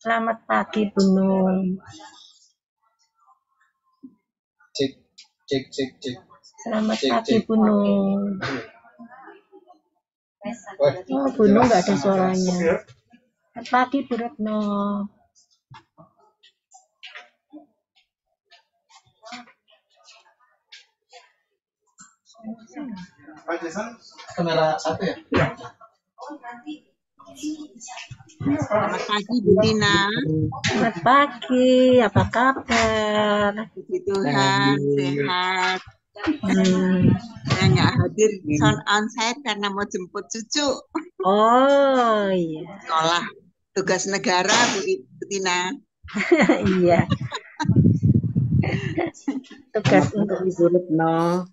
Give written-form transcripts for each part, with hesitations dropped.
Selamat pagi, Bunung. Cek, cek, cek, cek. Selamat Cek, pagi, cek. Bunung. Oh, Bunung nggak ada suaranya. Selamat pagi, Bu Retno. Pak Jason, kamera 1 ya? Selamat pagi, Bu Tina. Selamat pagi, apa kabar? Puji Tuhan, sehat. Saya nggak hadir Iya. sound on saya karena mau jemput cucu Oh, iya. sekolah. Tugas negara, Bu Tina. Iya. Tugas untuk Ibu Retno.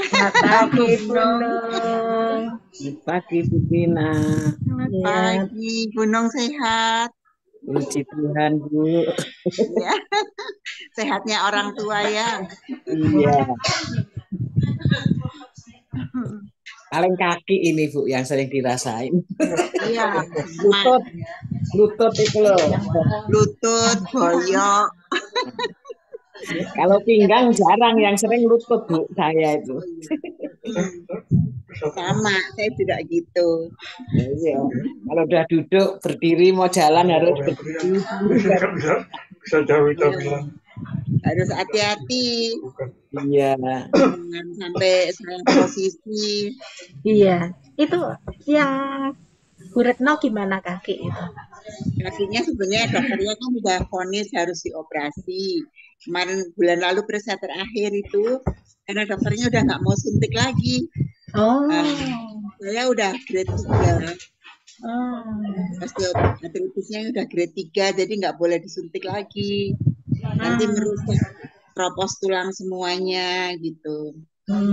Selamat pagi, Bunung. Selamat pagi, Bu Tina. Selamat Iya. pagi, Gunung sehat. Puji Tuhan, Bu. Ya. Sehatnya orang tua ya. Iya. Paling kaki ini, Bu, yang sering dirasain. Iya. Lutut itu loh. Lutut, boyok. Kalau pinggang jarang, yang sering lutut, Bu, saya itu. Sama, saya juga gitu. Iya. Kalau udah duduk, berdiri, mau jalan harus berdiri. Bisa jauh-jauh. Harus hati-hati. Iya. Jangan sampai salah posisi. Iya. Itu yang Bu Retno gimana kaki itu? Kakinya sebenarnya dokternya kan udah vonis harus dioperasi. Kemarin bulan lalu periksa terakhir itu karena dokternya udah nggak mau suntik lagi. Oh. Saya udah grade 3. Oh. Osteoartritisnya udah grade 3 jadi nggak boleh disuntik lagi. Nanti merusak tropos tulang semuanya gitu.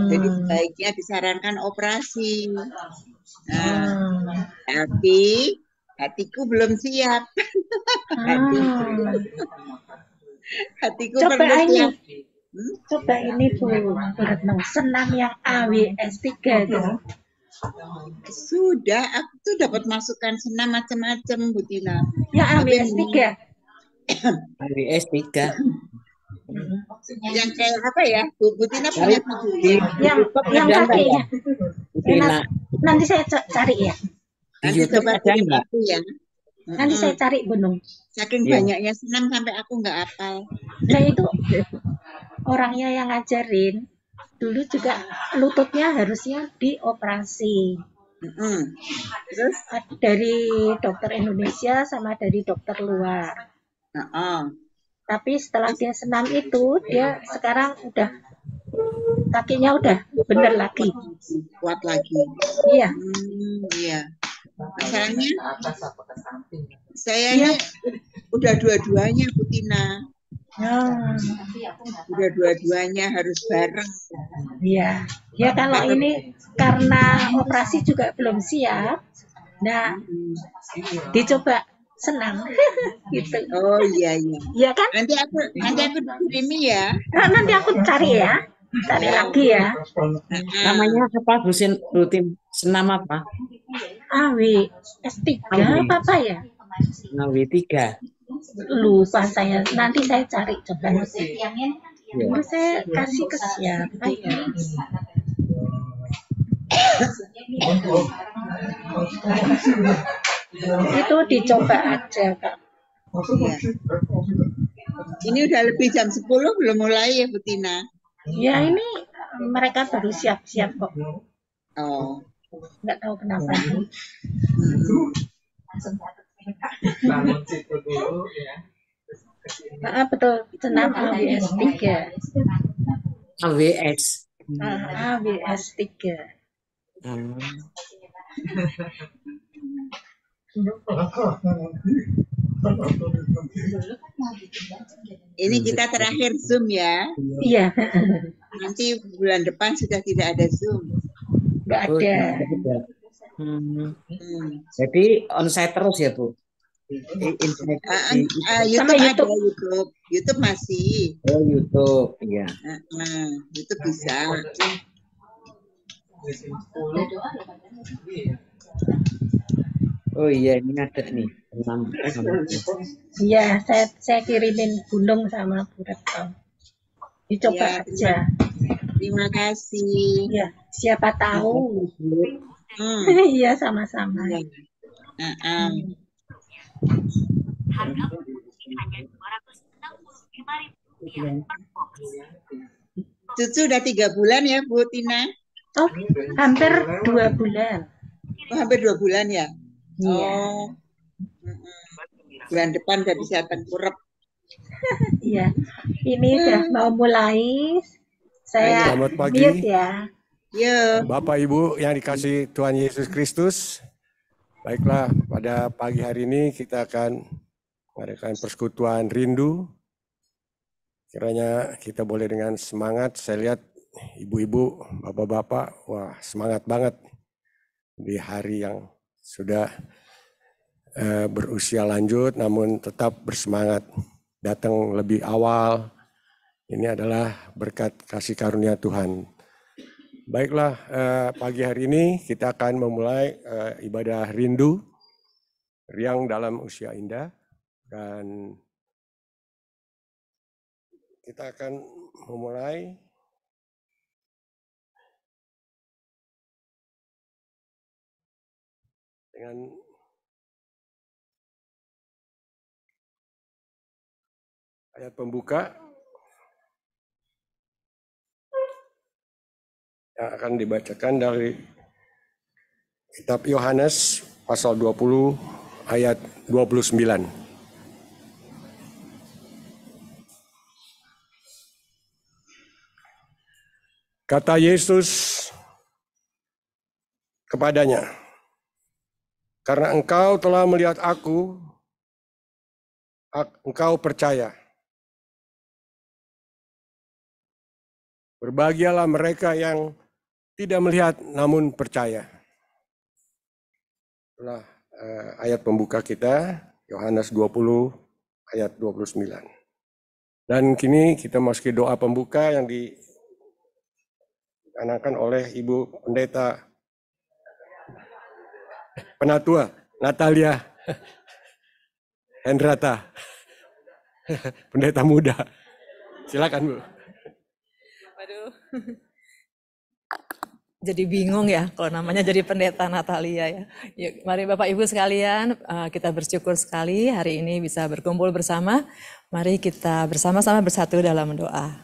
Jadi sebaiknya disarankan operasi. Tapi hatiku belum siap. Hatiku Coba perlu ini. siap. Coba ini Bu Retno, senam yang AWS 3 itu. Sudah, aku tuh dapat masukan senam macam-macam, Bu Tina. Ya AWS 3. AWS 3. Yang kayak apa ya? Bu Tina punya video. Yang kaki ya. Tina. Nanti saya cari ya. Nanti coba kirim aku ya. Nanti saya cari Gunung. Saking banyaknya senam sampai aku nggak hafal. Nah itu orangnya yang ngajarin dulu juga lututnya harusnya dioperasi. Terus dari dokter Indonesia sama dari dokter luar. Tapi setelah dia senam itu dia sekarang udah kakinya udah bener lagi. Kuat lagi. Iya. Iya. Masalahnya saya ini udah dua-duanya Bu Tina. Udah dua-duanya harus bareng. Iya. Ya kalau ini karena operasi juga belum siap. Nah, dicoba senam gitu. Oh iya. Iya kan? Nanti aku kirimi ya. Nanti aku cari ya. Cari lagi ya. Namanya apa, Bu? Rutin senam apa? AWS 3 apa ya? AW3. Lupa saya. Nanti saya cari coba. Mau saya kasih ke siapa ya? Itu dicoba aja, Kak. Ya. Ini udah lebih jam 10 belum mulai ya Bu Tina? Ya ini mereka baru siap-siap kok. Oh. Nggak tahu kenapa. Bangun situ dulu ya. Betul, senam AWS 3. AWS. AWS 3. Ini kita terakhir Zoom ya. Iya. Nanti bulan depan sudah tidak ada Zoom. Nggak ada. Jadi onsite terus ya Bu? YouTube ada YouTube. YouTube masih. Oh YouTube, iya. YouTube bisa. Oh iya, ini ada nih. Iya, saya kirimin gunung sama Bu Retno. Dicoba Ya, aja. terima kasih. Iya, siapa tahu. Iya, sama-sama. Iya. Cucu udah 3 bulan ya, Bu Tina? Oh, hampir 2 bulan. Oh, hampir 2 bulan ya? Iya. Oh. Bulan depan udah bisa tengkurap. Iya. Ini udah mau mulai. Saya Selamat pagi. mute ya. Yo. Bapak Ibu yang dikasihi Tuhan Yesus Kristus. Baiklah, pada pagi hari ini kita akan mengadakan persekutuan rindu. Kiranya kita boleh dengan semangat. Saya lihat ibu-ibu, bapak-bapak, wah semangat banget di hari yang sudah berusia lanjut namun tetap bersemangat. Datang lebih awal. Ini adalah berkat kasih karunia Tuhan. Baiklah, pagi hari ini kita akan memulai ibadah rindu, riang dalam usia indah. Dan kita akan memulai dengan ayat pembuka yang akan dibacakan dari kitab Yohanes pasal 20 ayat 29. Kata Yesus kepadanya, "Karena engkau telah melihat aku, engkau percaya. Berbahagialah mereka yang tidak melihat namun percaya." Itulah ayat pembuka kita, Yohanes 20 ayat 29. Dan kini kita masuki doa pembuka yang dicanangkan oleh Ibu Pendeta Penatua Natalia Hendrata, pendeta muda. Silakan, Bu. Waduh. Jadi bingung ya kalau namanya jadi pendeta Natalia ya. Yuk, mari Bapak Ibu sekalian, kita bersyukur sekali hari ini bisa berkumpul bersama. Mari kita bersama-sama bersatu dalam doa.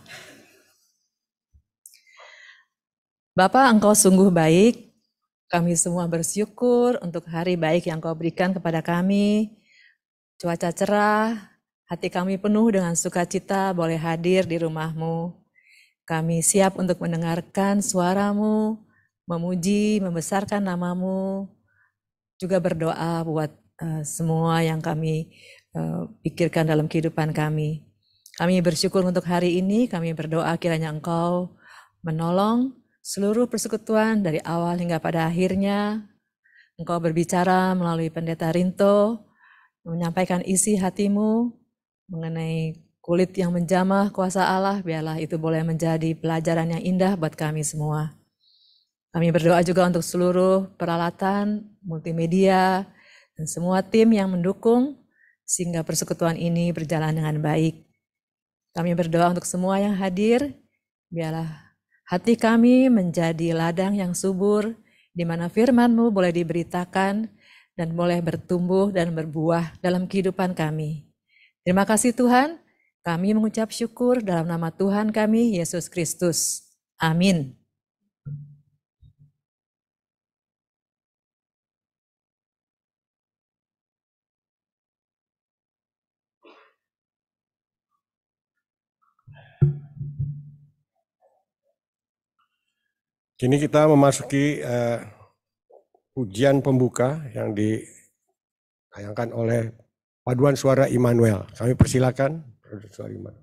Bapa, Engkau sungguh baik. Kami semua bersyukur untuk hari baik yang Kau berikan kepada kami. Cuaca cerah, hati kami penuh dengan sukacita boleh hadir di rumah-Mu. Kami siap untuk mendengarkan suara-Mu, memuji, membesarkan nama-Mu, juga berdoa buat semua yang kami pikirkan dalam kehidupan kami. Kami bersyukur untuk hari ini, kami berdoa kiranya Engkau menolong seluruh persekutuan dari awal hingga pada akhirnya. Engkau berbicara melalui Pendeta Rinto, menyampaikan isi hati-Mu mengenai kulit yang menjamah kuasa Allah, biarlah itu boleh menjadi pelajaran yang indah buat kami semua. Kami berdoa juga untuk seluruh peralatan, multimedia, dan semua tim yang mendukung, sehingga persekutuan ini berjalan dengan baik. Kami berdoa untuk semua yang hadir, biarlah hati kami menjadi ladang yang subur, di mana firman-Mu boleh diberitakan, dan boleh bertumbuh dan berbuah dalam kehidupan kami. Terima kasih Tuhan. Kami mengucap syukur dalam nama Tuhan kami, Yesus Kristus. Amin. Kini kita memasuki ujian pembuka yang ditayangkan oleh Paduan Suara Immanuel. Kami persilakan Paduan Suara Immanuel.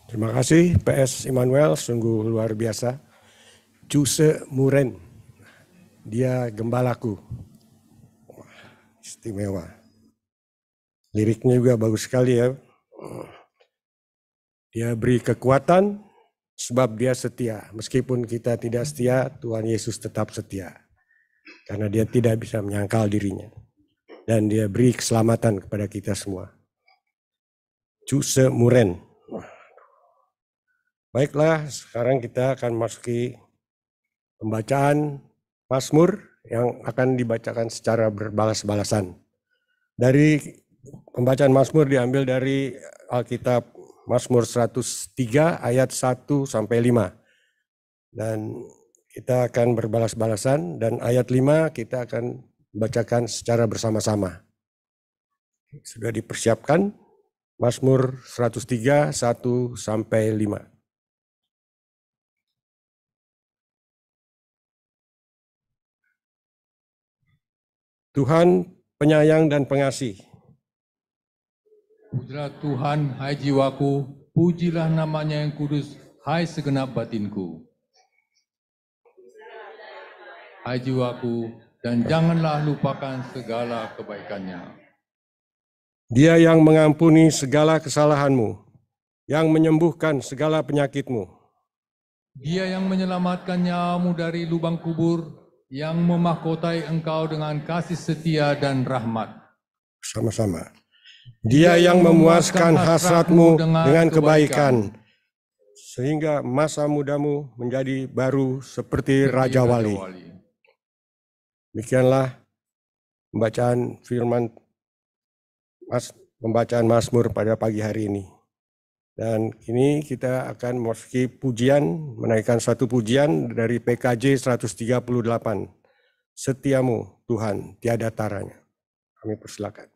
Terima kasih PS Immanuel, sungguh luar biasa. Cuse Muren, dia gembalaku. Wah, istimewa. Liriknya juga bagus sekali ya. Dia beri kekuatan sebab dia setia. Meskipun kita tidak setia, Tuhan Yesus tetap setia. Karena dia tidak bisa menyangkal dirinya. Dan dia beri keselamatan kepada kita semua. Cuse Muren. Baiklah, sekarang kita akan masuki pembacaan Mazmur yang akan dibacakan secara berbalas-balasan. Dari pembacaan Mazmur diambil dari Alkitab Mazmur 103 ayat 1 sampai 5. Dan kita akan berbalas-balasan dan ayat 5 kita akan bacakan secara bersama-sama. Sudah dipersiapkan Mazmur 103 1 sampai 5. Tuhan penyayang dan pengasih. Pujilah Tuhan, hai jiwaku, pujilah namanya yang kudus, hai segenap batinku. Hai jiwaku, dan janganlah lupakan segala kebaikannya. Dia yang mengampuni segala kesalahanmu, yang menyembuhkan segala penyakitmu. Dia yang menyelamatkan nyawamu dari lubang kubur, yang memahkotai engkau dengan kasih setia dan rahmat. Sama-sama. Dia yang memuaskan hasratmu dengan kebaikan, sehingga masa mudamu menjadi baru seperti Raja Wali. Demikianlah pembacaan firman pembacaan Mazmur pada pagi hari ini. Dan ini kita akan memasuki pujian, menaikkan satu pujian dari PKJ 138. Setiamu Tuhan, tiada taranya. Kami persilakan.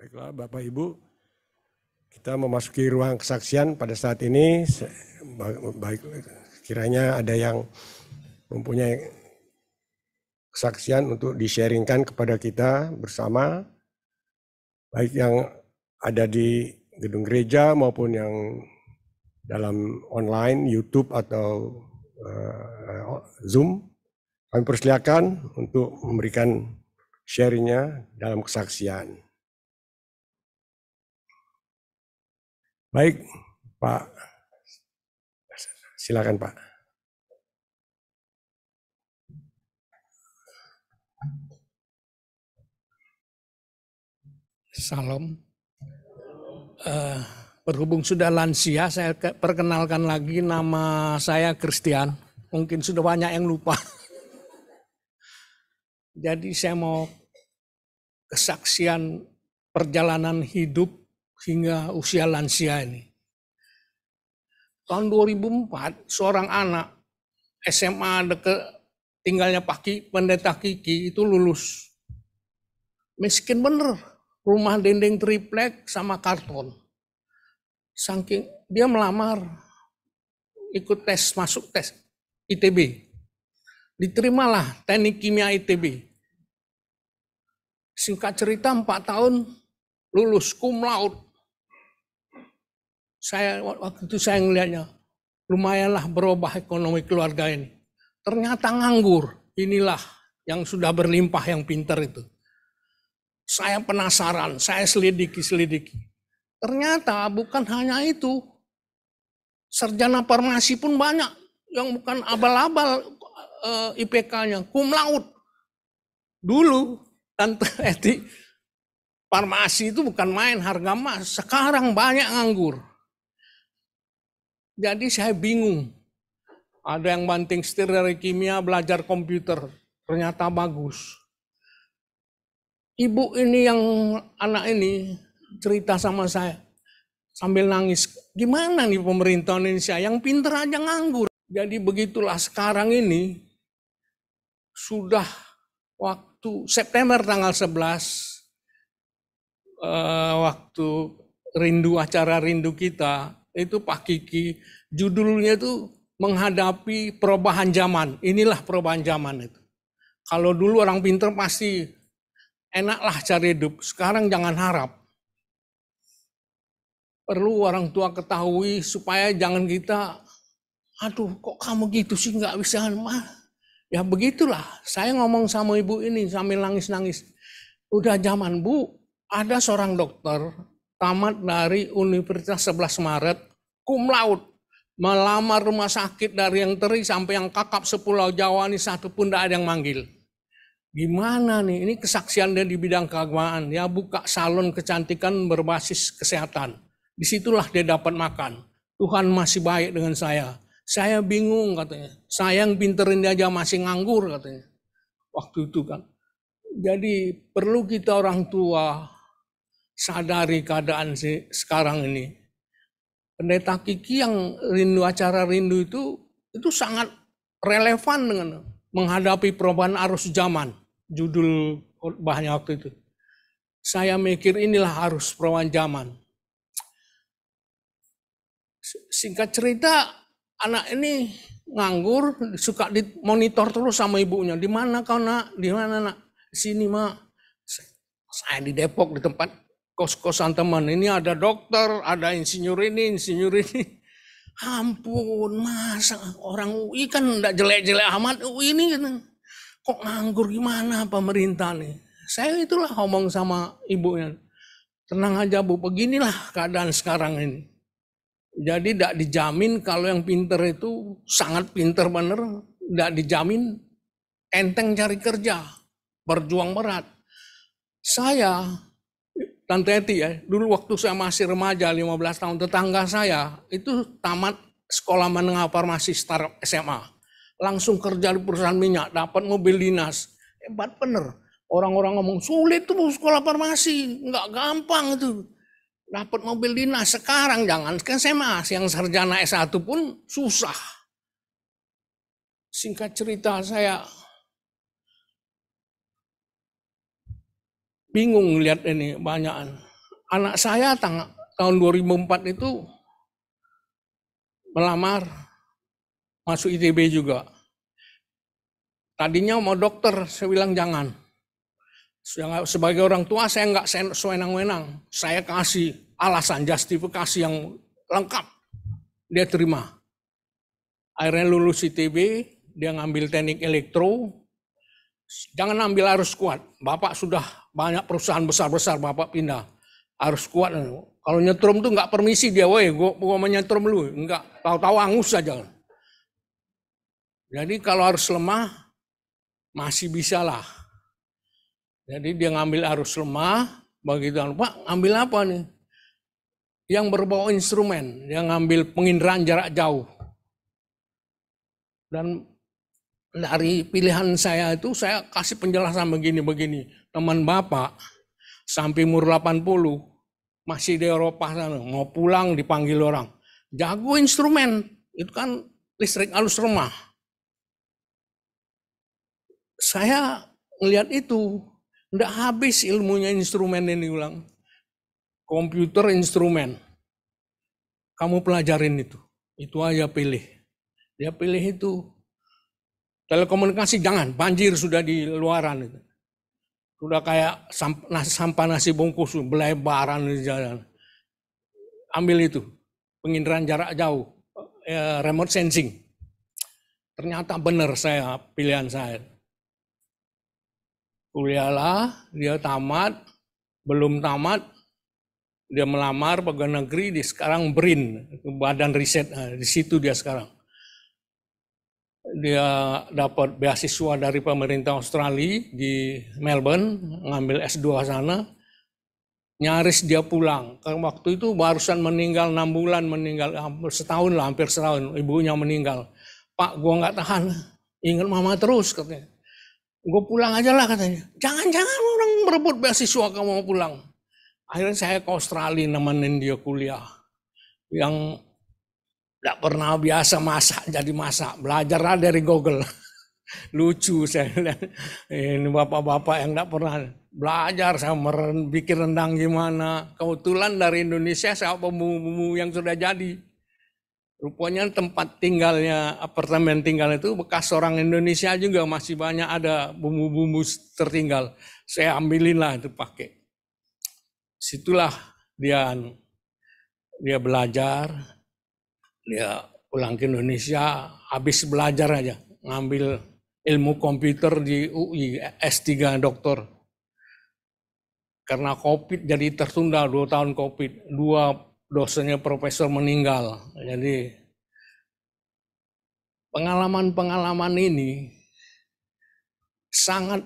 Baiklah Bapak Ibu, kita memasuki ruang kesaksian pada saat ini. Baik, kiranya ada yang mempunyai kesaksian untuk di-sharingkan kepada kita bersama, baik yang ada di gedung gereja maupun yang dalam online, YouTube atau Zoom. Kami persilakan untuk memberikan sharingnya dalam kesaksian. Baik, Pak. Silakan, Pak. Salam. Berhubung sudah lansia, saya perkenalkan lagi, nama saya Christian. Mungkin sudah banyak yang lupa. Jadi saya mau kesaksian perjalanan hidup hingga usia lansia ini. Tahun 2004, seorang anak SMA tinggalnya Pendeta Kiki itu lulus. Miskin bener, rumah dinding triplek sama karton. Saking dia melamar, ikut tes, masuk tes ITB. Diterimalah teknik kimia ITB. Singkat cerita 4 tahun lulus cum laude. Waktu itu saya melihatnya, lumayanlah berubah ekonomi keluarga ini. Ternyata nganggur, inilah yang sudah berlimpah yang pintar itu. Saya penasaran, saya selidiki. Ternyata bukan hanya itu, sarjana farmasi pun banyak yang bukan abal-abal IPK-nya, cum laude. Dulu Tante Eti, farmasi itu bukan main harga emas, sekarang banyak nganggur. Jadi saya bingung. Ada yang banting setir dari kimia, belajar komputer. Ternyata bagus. Ibu ini yang anak ini cerita sama saya. Sambil nangis. Gimana nih pemerintah Indonesia yang pinter aja nganggur. Jadi begitulah sekarang ini. Sudah waktu September tanggal 11. Waktu acara rindu kita. Itu Pak Kiki, judulnya itu menghadapi perubahan zaman. Inilah perubahan zaman itu. Kalau dulu orang pinter pasti enaklah cari hidup. Sekarang jangan harap. Perlu orang tua ketahui supaya jangan kita, aduh kok kamu gitu sih nggak bisa. Ya begitulah. Saya ngomong sama ibu ini sambil nangis-nangis. Udah zaman Bu, ada seorang dokter tamat dari Universitas 11 Maret, cum laude, melamar rumah sakit dari yang teri sampai yang kakap sepulau Jawa ini satu pun tidak ada yang manggil. Gimana nih, ini kesaksian dia di bidang keagamaan, dia buka salon kecantikan berbasis kesehatan. Disitulah dia dapat makan. Tuhan masih baik dengan saya. Saya bingung katanya, saya yang pinterin dia aja masih nganggur katanya. Waktu itu kan. Jadi perlu kita orang tua sadari keadaan sekarang ini. Pendeta Kiki yang acara rindu itu sangat relevan dengan menghadapi perubahan arus zaman. Judul khotbahnya waktu itu. Saya mikir inilah arus perubahan zaman. Singkat cerita, anak ini nganggur, suka dimonitor terus sama ibunya. Di mana kau nak? Di mana nak? Sini mak. Saya di Depok di tempat kos-kosan teman, ini ada dokter, ada insinyur ini. Ampun, masa orang UI kan enggak jelek-jelek amat, UI ini kan. Kok nganggur gimana pemerintah nih? Saya itulah ngomong sama ibunya. Tenang aja Bu, beginilah keadaan sekarang ini. Jadi tidak dijamin kalau yang pinter itu sangat pinter bener, tidak dijamin enteng cari kerja, berjuang berat. Saya Tante Eti ya, dulu waktu saya masih remaja 15 tahun, tetangga saya itu tamat sekolah menengah farmasi startup SMA. Langsung kerja di perusahaan minyak, dapat mobil dinas. Hebat bener. Orang-orang ngomong, sulit tuh sekolah farmasi, nggak gampang itu. Dapat mobil dinas, sekarang jangan kan SMA, yang sarjana S1 pun susah. Singkat cerita saya bingung lihat ini banyakan. Anak saya tahun 2004 itu melamar, masuk ITB juga. Tadinya mau dokter, saya bilang jangan. Sebagai orang tua saya nggak sewenang-wenang. Saya kasih alasan, justifikasi yang lengkap. Dia terima. Akhirnya lulus ITB, dia ngambil teknik elektro. Jangan ambil arus kuat. Bapak sudah banyak perusahaan besar-besar, Bapak pindah. Arus kuat. Kalau nyetrum tuh nggak permisi dia, woi, gua menyetrum lu. Enggak, tahu-tahu angus saja. Jadi kalau arus lemah, masih bisa lah. Jadi dia ngambil arus lemah, begitu, Pak, ambil apa nih? Yang berbau instrumen, dia ngambil penginderaan jarak jauh. Dan dari pilihan saya itu, saya kasih penjelasan begini-begini. Teman Bapak, sampai umur 80, masih di Eropa sana, mau pulang dipanggil orang. Jago instrumen, itu kan listrik arus lemah. Saya ngelihat itu, enggak habis ilmunya instrumen ini ulang. Komputer instrumen. Kamu pelajarin itu aja pilih. Dia pilih itu. Telekomunikasi jangan, banjir sudah di luaran itu. Sudah kayak sampah nasi bungkus, belebaran di jalan. Ambil itu, penginderaan jarak jauh, remote sensing. Ternyata benar pilihan saya. Kuliahlah, dia tamat, belum tamat, dia melamar pegawai negeri, di sekarang BRIN, badan riset, di situ dia sekarang. Dia dapat beasiswa dari pemerintah Australia di Melbourne, ngambil S2 sana, nyaris dia pulang. Karena waktu itu barusan meninggal 6 bulan, meninggal setahun lah, hampir setahun, ibunya meninggal. Pak, gua nggak tahan, ingat mama terus katanya. Gue pulang aja lah katanya. Jangan orang merebut beasiswa kamu mau pulang. Akhirnya saya ke Australia nemenin dia kuliah. Yang tidak pernah biasa masak, jadi masak. Belajar dari Google. Lucu saya lihat. Ini bapak-bapak yang tidak pernah belajar. Saya bikin rendang gimana. Kebetulan dari Indonesia saya bumbu-bumbu yang sudah jadi. Rupanya tempat tinggalnya, apartemen tinggal itu bekas orang Indonesia juga, masih banyak ada bumbu-bumbu tertinggal. Saya ambilin lah itu pakai. Situlah dia belajar, dia pulang ke Indonesia, habis belajar aja, ngambil ilmu komputer di UI, S3 doktor. Karena COVID jadi tertunda 2 tahun COVID, 2 dosennya profesor meninggal. Jadi pengalaman-pengalaman ini sangat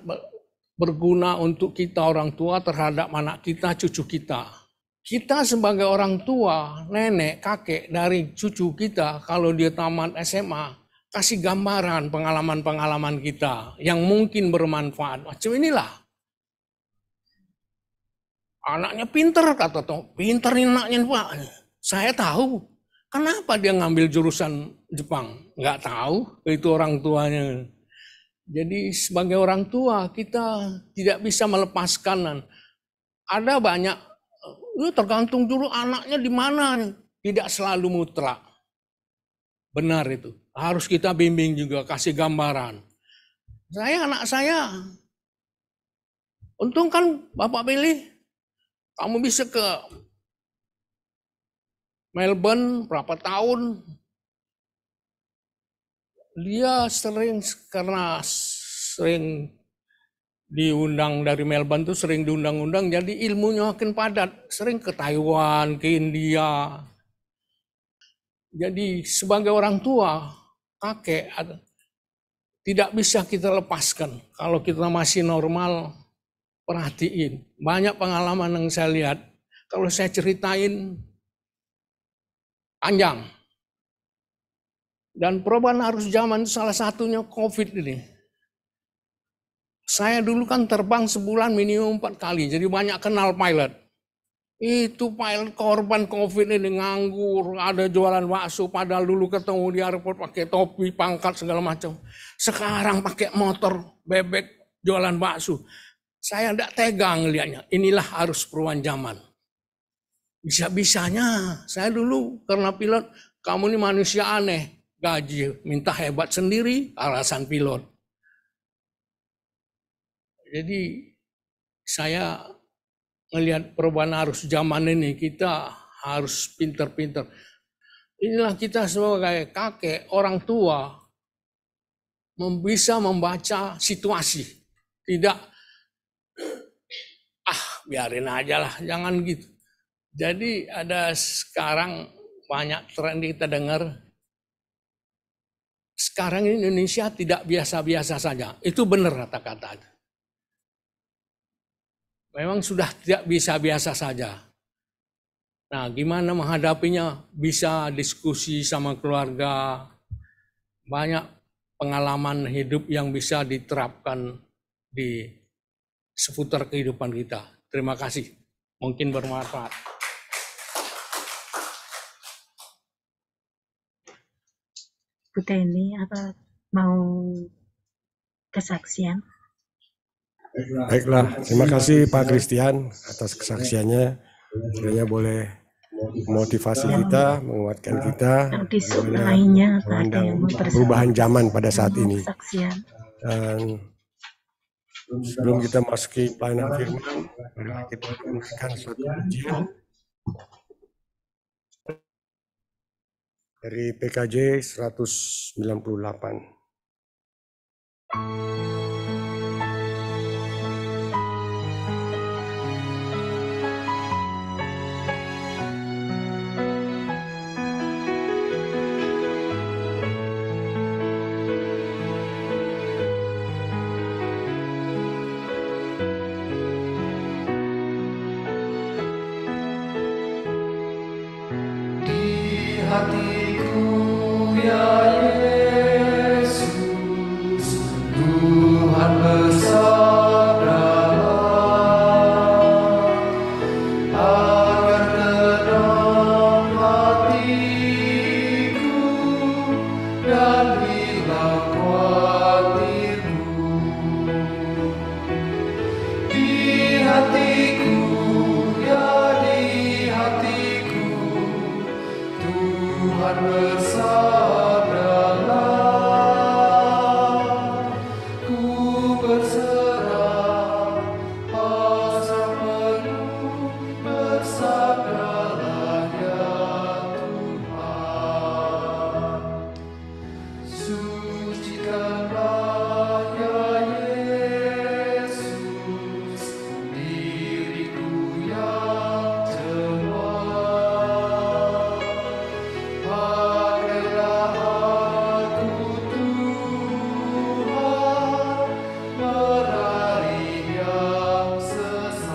berguna untuk kita orang tua terhadap anak kita, cucu kita. Kita sebagai orang tua, nenek, kakek dari cucu kita, kalau dia tamat SMA, kasih gambaran pengalaman-pengalaman kita yang mungkin bermanfaat. Macam inilah. Anaknya pinter, kata Tom. Pinter anaknya, Pak. Saya tahu. Kenapa dia ngambil jurusan Jepang? Nggak tahu. Itu orang tuanya. Jadi sebagai orang tua, kita tidak bisa melepaskan. Ada banyak, tergantung dulu anaknya di mana. Tidak selalu mutlak. Benar itu. Harus kita bimbing juga, kasih gambaran. Anak saya, untung kan Bapak pilih, kamu bisa ke Melbourne berapa tahun. Dia karena sering diundang dari Melbourne tuh sering diundang-undang, jadi ilmunya makin padat. Sering ke Taiwan, ke India. Jadi sebagai orang tua, kakek, tidak bisa kita lepaskan. Kalau kita masih normal, perhatiin. Banyak pengalaman yang saya lihat. Kalau saya ceritain, panjang. Dan perubahan arus zaman salah satunya COVID ini. Saya dulu kan terbang sebulan minimum 4 kali. Jadi banyak kenal pilot. Itu pilot korban COVID ini nganggur. Ada jualan bakso. Padahal dulu ketemu di airport pakai topi, pangkat, segala macam. Sekarang pakai motor, bebek, jualan bakso. Saya tidak tega ngelihatnya. Inilah arus perubahan zaman. Bisa-bisanya, saya dulu karena pilot, kamu ini manusia aneh, gaji minta hebat sendiri, alasan pilot. Jadi saya melihat perubahan arus zaman ini, kita harus pinter-pinter. Inilah kita sebagai kakek, orang tua, bisa membaca situasi. Tidak, biarin aja lah, jangan gitu. Jadi ada sekarang banyak tren kita dengar, sekarang ini Indonesia tidak biasa-biasa saja. Itu benar kata-kata. Memang sudah tidak biasa-biasa saja. Nah, gimana menghadapinya? Bisa diskusi sama keluarga, banyak pengalaman hidup yang bisa diterapkan di seputar kehidupan kita. Terima kasih. Mungkin bermanfaat. Bu Teni, apa mau kesaksian? Baiklah, terima kasih Pak Christian atas kesaksiannya. Kiranya boleh motivasi kita, menguatkan kita, memandang perubahan zaman pada saat ini. Dan sebelum kita masuki pelayanan firman, kita mendengarkan suatu pujian dari PKJ 198. Hatiku ya Yesus, Tuhan bersabdalah, agar tenang hatiku dan hilang khawatirku. Di hatiku ya di hatiku, Tuhan bersabdalah, ku berserah, pasrah penuh, bersabdalah ya Tuhan. Sucikanlah ya Yesus diriku yang cemar. Pakailah aku Tuhan, meraih yang sesat.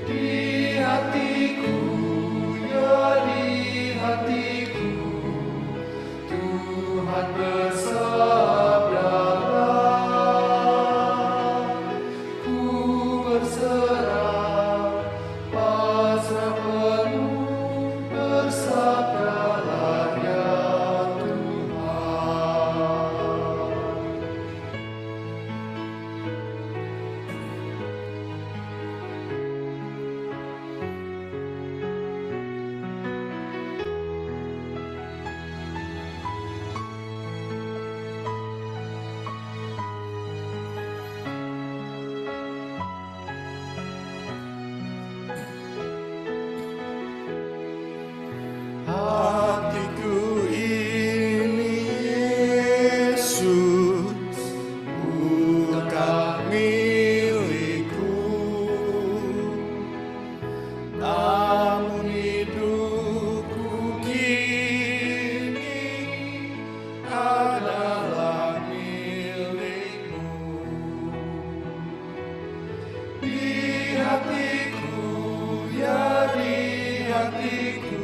Di hatiku ya di hatiku, Tuhan bersabdalah, ku berserah, pasrah penuh, bersabdalah ya hatiku ini Yesus, bukan milikku, namun hidupku kini adalah milikmu. Di hatiku ya di hatiku,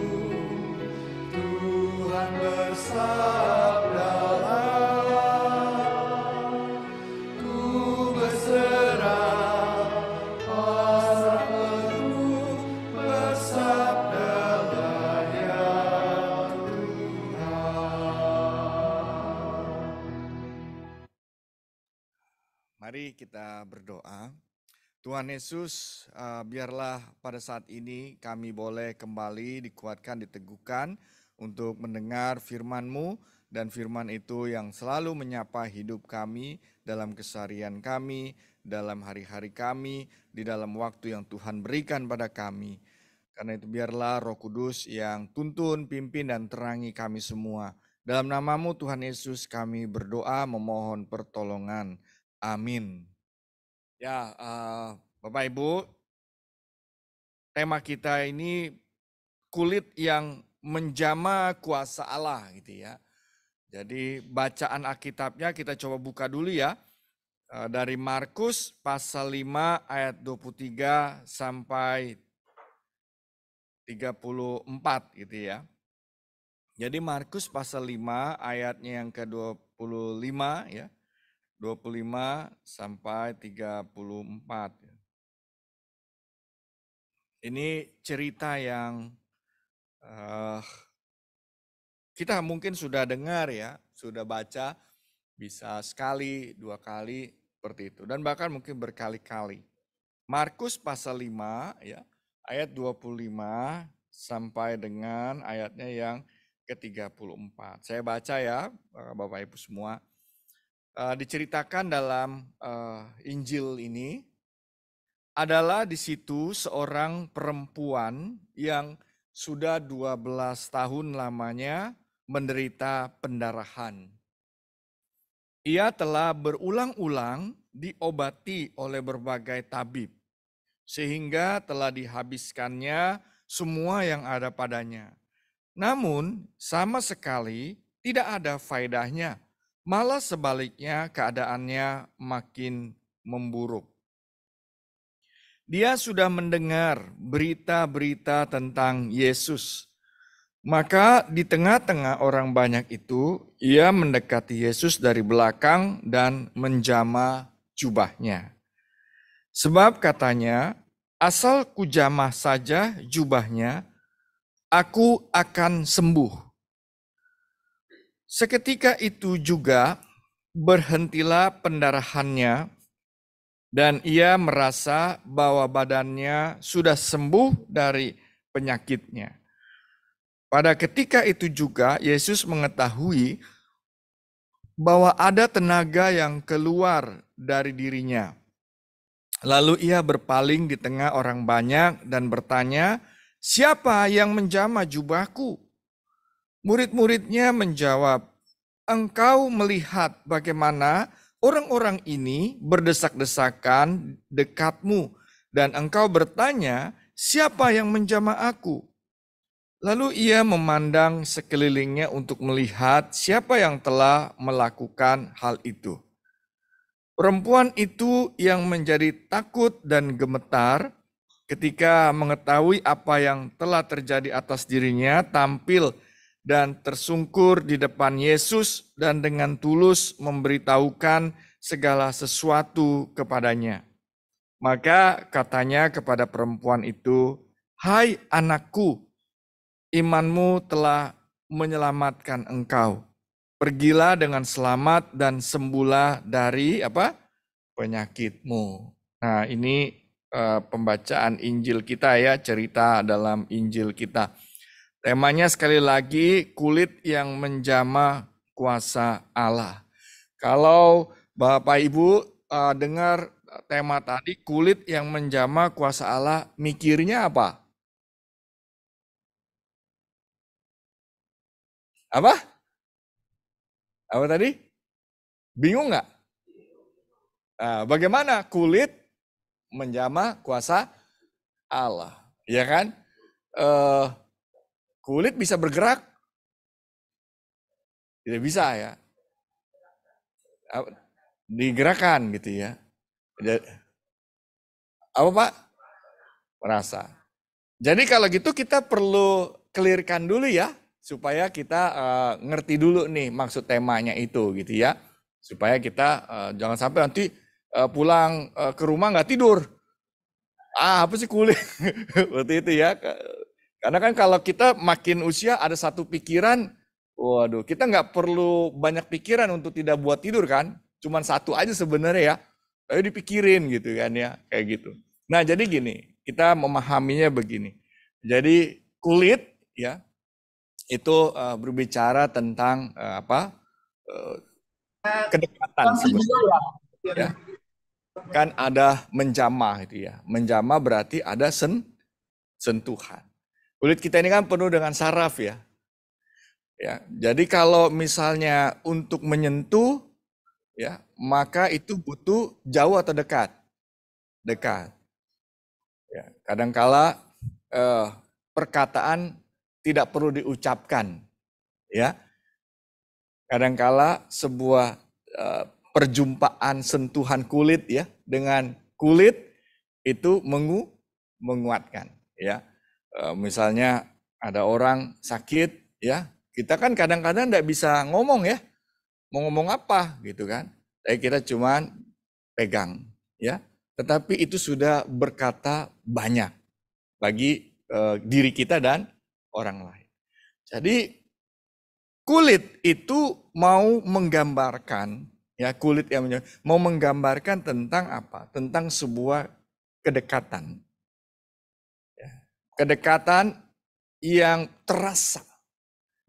Tuhan bersabdalah, ku berserah, pasrah penuh, bersabdalah ya Tuhan. Mari kita berdoa. Tuhan Yesus, biarlah pada saat ini kami boleh kembali dikuatkan, diteguhkan untuk mendengar firman-Mu, dan firman itu yang selalu menyapa hidup kami dalam keseharian kami, dalam hari-hari kami, di dalam waktu yang Tuhan berikan pada kami. Karena itu biarlah Roh Kudus yang tuntun, pimpin, dan terangi kami semua. Dalam nama-Mu Tuhan Yesus kami berdoa memohon pertolongan. Amin. Ya, Bapak Ibu, tema kita ini kulit yang menjama kuasa Allah gitu ya. Jadi bacaan Alkitabnya kita coba buka dulu ya. Dari Markus pasal 5 ayat 23 sampai 34 gitu ya. Jadi Markus pasal 5 ayatnya yang ke-25 ya. 25 sampai 34. Ini cerita yang kita mungkin sudah dengar ya, sudah baca, bisa sekali, 2 kali seperti itu. Dan bahkan mungkin berkali-kali. Markus pasal 5 ya, ayat 25 sampai dengan ayatnya yang ke-34. Saya baca ya Bapak Ibu semua. Diceritakan dalam Injil ini adalah di situ seorang perempuan yang sudah 12 tahun lamanya menderita pendarahan. Ia telah berulang-ulang diobati oleh berbagai tabib, sehingga telah dihabiskannya semua yang ada padanya. Namun sama sekali tidak ada faedahnya. Malah sebaliknya keadaannya makin memburuk. Dia sudah mendengar berita-berita tentang Yesus. Maka di tengah-tengah orang banyak itu, ia mendekati Yesus dari belakang dan menjamah jubahnya. Sebab katanya, asal kujamah saja jubahnya, aku akan sembuh. Seketika itu juga berhentilah pendarahannya dan ia merasa bahwa badannya sudah sembuh dari penyakitnya. Pada ketika itu juga Yesus mengetahui bahwa ada tenaga yang keluar dari dirinya. Lalu ia berpaling di tengah orang banyak dan bertanya, "Siapa yang menjamah jubahku?" Murid-muridnya menjawab, "Engkau melihat bagaimana orang-orang ini berdesak-desakan dekatmu, dan engkau bertanya, siapa yang menjamah aku?" Lalu ia memandang sekelilingnya untuk melihat siapa yang telah melakukan hal itu. Perempuan itu yang menjadi takut dan gemetar ketika mengetahui apa yang telah terjadi atas dirinya tampil dan tersungkur di depan Yesus dan dengan tulus memberitahukan segala sesuatu kepadanya. Maka katanya kepada perempuan itu, "Hai anakku, imanmu telah menyelamatkan engkau. Pergilah dengan selamat dan sembuhlah dari penyakitmu." Nah, ini pembacaan Injil kita ya, cerita dalam Injil kita. Temanya sekali lagi kulit yang menjamah kuasa Allah. Kalau Bapak Ibu dengar tema tadi kulit yang menjamah kuasa Allah, mikirnya apa? Apa? Apa tadi? Bingung nggak? Bagaimana kulit menjamah kuasa Allah? Ya kan? Kulit bisa bergerak? Tidak bisa ya. Digerakkan gitu ya. Apa Pak? Merasa. Jadi kalau gitu kita perlu clearkan dulu ya, supaya kita ngerti dulu nih maksud temanya itu gitu ya. Supaya kita jangan sampai nanti pulang ke rumah nggak tidur. Apa sih kulit? Seperti itu ya. Karena kan kalau kita makin usia ada satu pikiran, waduh, kita nggak perlu banyak pikiran untuk tidak buat tidur kan. Cuman satu aja sebenarnya ya. Ayo dipikirin gitu kan ya, kayak gitu. Nah, jadi gini, kita memahaminya begini. Jadi kulit ya itu berbicara tentang kedekatan sebenarnya. Ya. Kan ada menjamah itu ya. Menjamah berarti ada sentuhan. Kulit kita ini kan penuh dengan saraf ya. Ya, jadi kalau misalnya untuk menyentuh ya, maka itu butuh jauh atau dekat? Dekat. Ya, kadangkala perkataan tidak perlu diucapkan. Ya. Kadangkala sebuah perjumpaan sentuhan kulit ya dengan kulit itu menguatkan ya. Misalnya ada orang sakit ya, kita kan kadang-kadang tidak bisa ngomong ya, mau ngomong apa gitu kan, tapi kita cuman pegang ya, tetapi itu sudah berkata banyak bagi diri kita dan orang lain. Jadi kulit itu mau menggambarkan ya, kulit yang mau menggambarkan tentang apa? Tentang sebuah kedekatan. Ya, kedekatan yang terasa.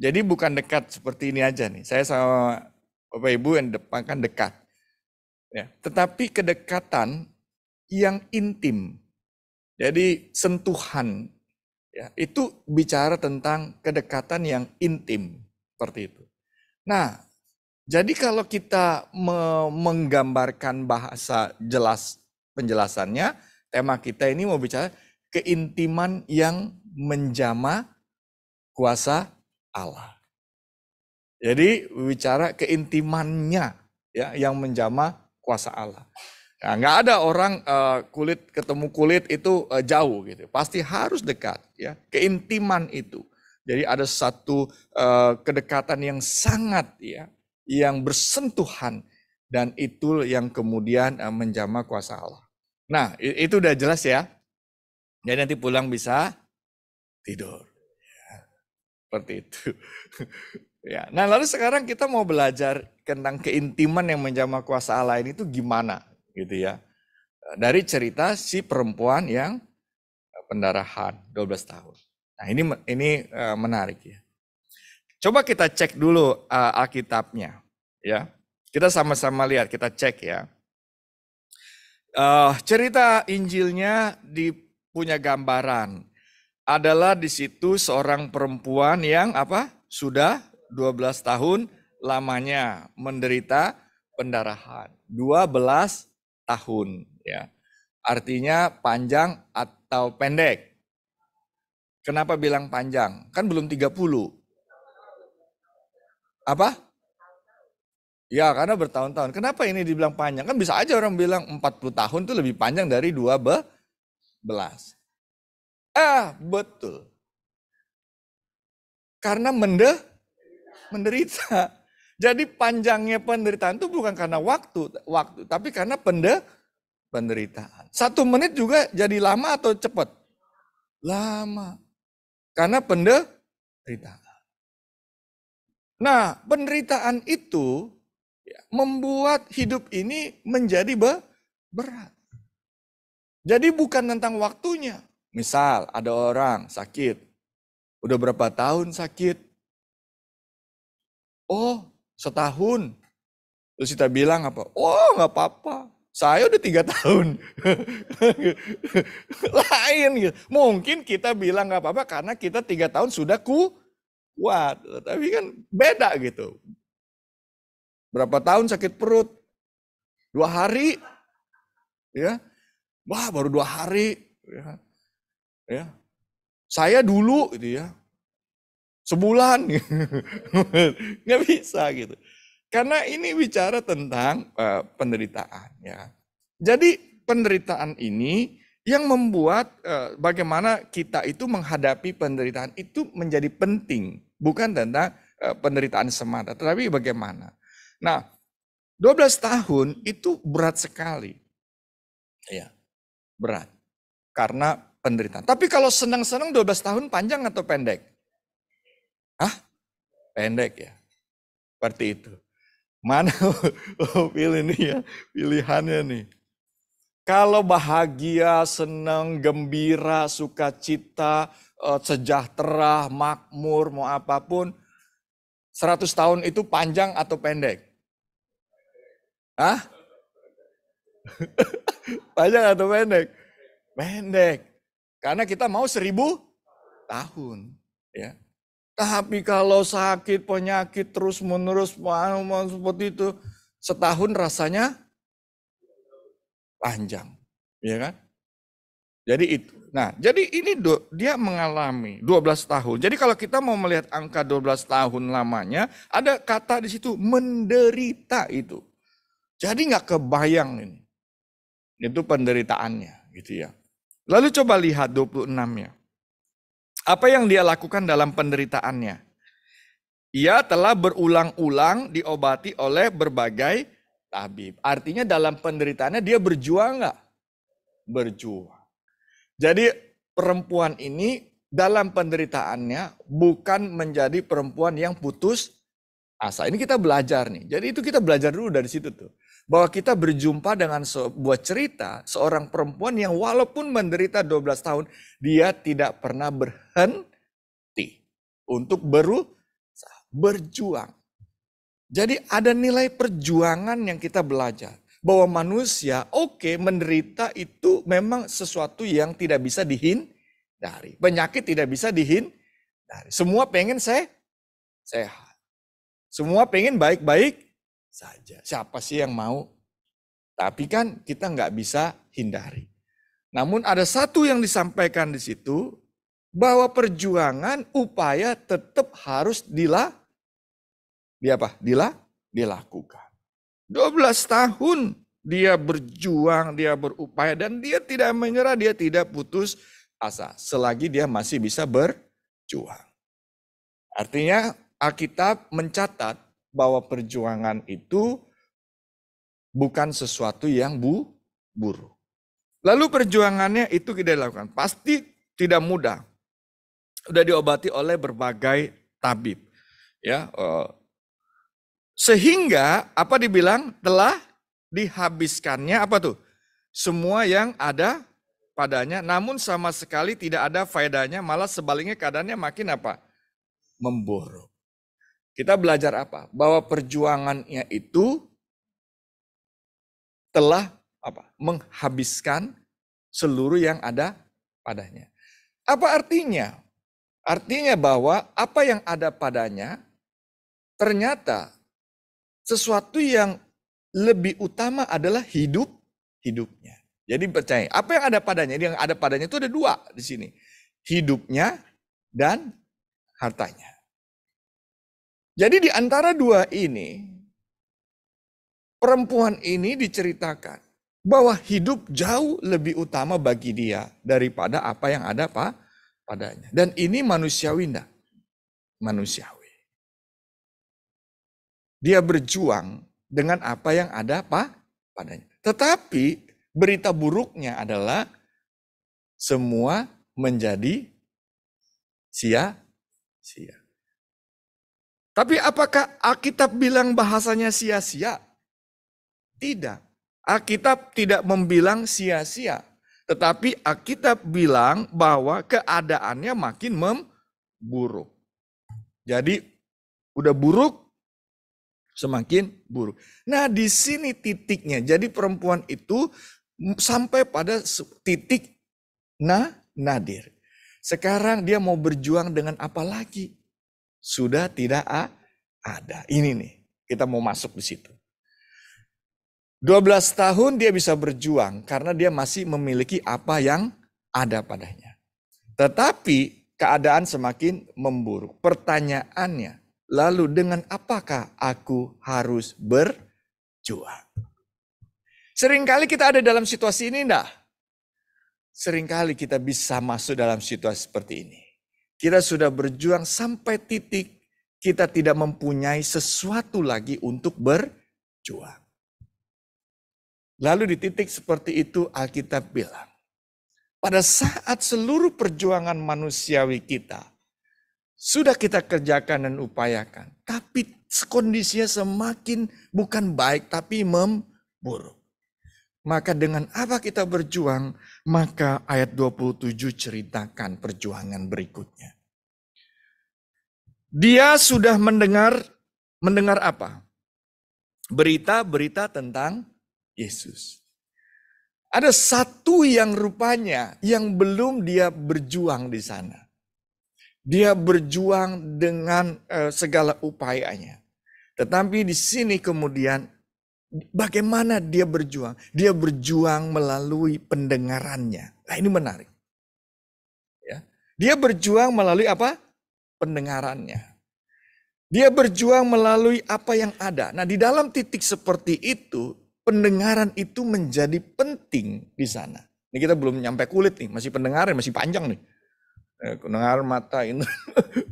Jadi bukan dekat seperti ini aja nih. Saya sama Bapak Ibu yang depan kan dekat. Ya, tetapi kedekatan yang intim. Jadi sentuhan ya, itu bicara tentang kedekatan yang intim seperti itu. Nah, jadi kalau kita menggambarkan bahasa jelas penjelasannya, tema kita ini mau bicara keintiman yang menjamah kuasa Allah. Jadi bicara keintimannya ya yang menjamah kuasa Allah. Nah, nggak ada orang kulit ketemu kulit itu jauh gitu. Pasti harus dekat ya. Keintiman itu. Jadi ada satu kedekatan yang sangat ya, yang bersentuhan, dan itu yang kemudian menjamah kuasa Allah. Nah, itu udah jelas ya. Jadi nanti pulang bisa tidur. Ya, seperti itu. Ya. Nah, lalu sekarang kita mau belajar tentang keintiman yang menjamah kuasa Allah ini itu gimana gitu ya. Dari cerita si perempuan yang pendarahan 12 tahun. Nah, ini menarik ya. Coba kita cek dulu Alkitabnya ya. Kita sama-sama lihat, kita cek ya. Cerita Injilnya punya gambaran. Adalah di situ seorang perempuan yang sudah 12 tahun lamanya menderita pendarahan. 12 tahun ya. Artinya panjang atau pendek. Kenapa bilang panjang? Kan belum 30. Apa? Ya, karena bertahun-tahun. Kenapa ini dibilang panjang? Kan bisa aja orang bilang 40 tahun itu lebih panjang dari 12. Betul. Karena menderita. Jadi panjangnya penderitaan itu bukan karena waktu, tapi karena penderitaan. 1 menit juga jadi lama atau cepat? Lama. Karena penderitaan. Nah, penderitaan itu membuat hidup ini menjadi berat. Jadi bukan tentang waktunya. Misal ada orang sakit, udah berapa tahun sakit? Oh, setahun. Terus kita bilang apa? Oh, nggak apa-apa. Saya udah 3 tahun. Lain gitu. Mungkin kita bilang nggak apa-apa karena kita 3 tahun sudah kuat. Tapi kan beda gitu. Berapa tahun sakit perut? 2 hari. Ya. Wah, baru 2 hari. Ya. Saya dulu gitu ya. Sebulan. Nggak bisa gitu. Karena ini bicara tentang penderitaan ya. Jadi penderitaan ini yang membuat bagaimana kita itu menghadapi penderitaan itu menjadi penting. Bukan tentang penderitaan semata, tetapi bagaimana. Nah, 12 tahun itu berat sekali. Ya, berat. Karena penderitaan. Tapi kalau senang-senang 12 tahun panjang atau pendek? Pendek ya. Seperti itu. Mana pilih nih ya, pilihannya nih. Kalau bahagia, senang, gembira, sukacita, sejahtera, makmur, mau apapun, 100 tahun itu panjang atau pendek? Hah? Panjang atau pendek? Pendek. Karena kita mau 1000 tahun. Ya. Tapi kalau sakit, penyakit terus-menerus, seperti itu, setahun rasanya panjang, ya kan? Jadi itu. Nah, jadi ini dia mengalami 12 tahun. Jadi kalau kita mau melihat angka 12 tahun lamanya, ada kata di situ menderita itu. Jadi nggak kebayang ini. Itu penderitaannya, gitu ya. Lalu coba lihat 26-nya. Apa yang dia lakukan dalam penderitaannya? Ia telah berulang-ulang diobati oleh berbagai tabib. Artinya dalam penderitaannya dia berjuang nggak? Berjuang. Jadi perempuan ini dalam penderitaannya bukan menjadi perempuan yang putus asa. Ini kita belajar nih. Jadi itu kita belajar dulu dari situ tuh. Bahwa kita berjumpa dengan sebuah cerita seorang perempuan yang walaupun menderita 12 tahun, dia tidak pernah berhenti untuk berjuang. Jadi ada nilai perjuangan yang kita belajar. Bahwa manusia menderita itu memang sesuatu yang tidak bisa dihindari. Penyakit tidak bisa dihindari. Semua pengen sehat. Semua pengen baik-baik saja. Siapa sih yang mau? Tapi kan kita nggak bisa hindari. Namun ada satu yang disampaikan di situ. Bahwa perjuangan, upaya tetap harus dilakukan. 12 tahun dia berjuang, dia berupaya, dan dia tidak menyerah, dia tidak putus asa. Selagi dia masih bisa berjuang. Artinya Alkitab mencatat bahwa perjuangan itu bukan sesuatu yang buruk. Lalu perjuangannya itu kita lakukan. Pasti tidak mudah. Sudah diobati oleh berbagai tabib. Ya, sehingga apa dibilang telah dihabiskannya apa tuh? Semua yang ada padanya, namun sama sekali tidak ada faedahnya, malah sebaliknya keadaannya makin apa? Memburuk. Kita belajar apa? Bahwa perjuangannya itu telah apa? Menghabiskan seluruh yang ada padanya. Apa artinya? Artinya bahwa apa yang ada padanya ternyata sesuatu yang lebih utama adalah hidupnya. Jadi percaya, apa yang ada padanya? Yang ada padanya itu ada dua di sini. Hidupnya dan hartanya. Jadi di antara dua ini, perempuan ini diceritakan bahwa hidup jauh lebih utama bagi dia daripada apa yang ada padanya. Dan ini manusiawi enggak? Manusiawi. Dia berjuang dengan apa yang ada padanya. Tetapi berita buruknya adalah semua menjadi sia-sia. Tapi apakah Alkitab bilang bahasanya sia-sia? Tidak. Alkitab tidak membilang sia-sia. Tetapi Alkitab bilang bahwa keadaannya makin memburuk. Jadi udah buruk, semakin buruk. Nah, di sini titiknya. Jadi perempuan itu sampai pada titik nadir. Sekarang dia mau berjuang dengan apa lagi? Sudah tidak ada. Ini nih, kita mau masuk di situ. 12 tahun dia bisa berjuang karena dia masih memiliki apa yang ada padanya. Tetapi keadaan semakin memburuk. Pertanyaannya, lalu dengan apakah aku harus berjuang? Seringkali kita ada dalam situasi ini enggak? Seringkali kita bisa masuk dalam situasi seperti ini. Kita sudah berjuang sampai titik kita tidak mempunyai sesuatu lagi untuk berjuang. Lalu di titik seperti itu Alkitab bilang, pada saat seluruh perjuangan manusiawi kita sudah kita kerjakan dan upayakan, tapi kondisinya semakin bukan baik tapi memburuk. Maka dengan apa kita berjuang? Maka ayat 27 ceritakan perjuangan berikutnya. Dia sudah mendengar apa? Berita-berita tentang Yesus. Ada satu yang rupanya yang belum dia berjuang di sana. Dia berjuang dengan segala upayanya. Tetapi di sini kemudian bagaimana dia berjuang? Dia berjuang melalui pendengarannya. Nah, ini menarik. Ya. Dia berjuang melalui apa? Pendengarannya. Dia berjuang melalui apa yang ada. Nah, di dalam titik seperti itu, pendengaran itu menjadi penting di sana. Ini kita belum nyampe kulit nih, masih pendengaran, masih panjang nih. Pendengaran mata ini,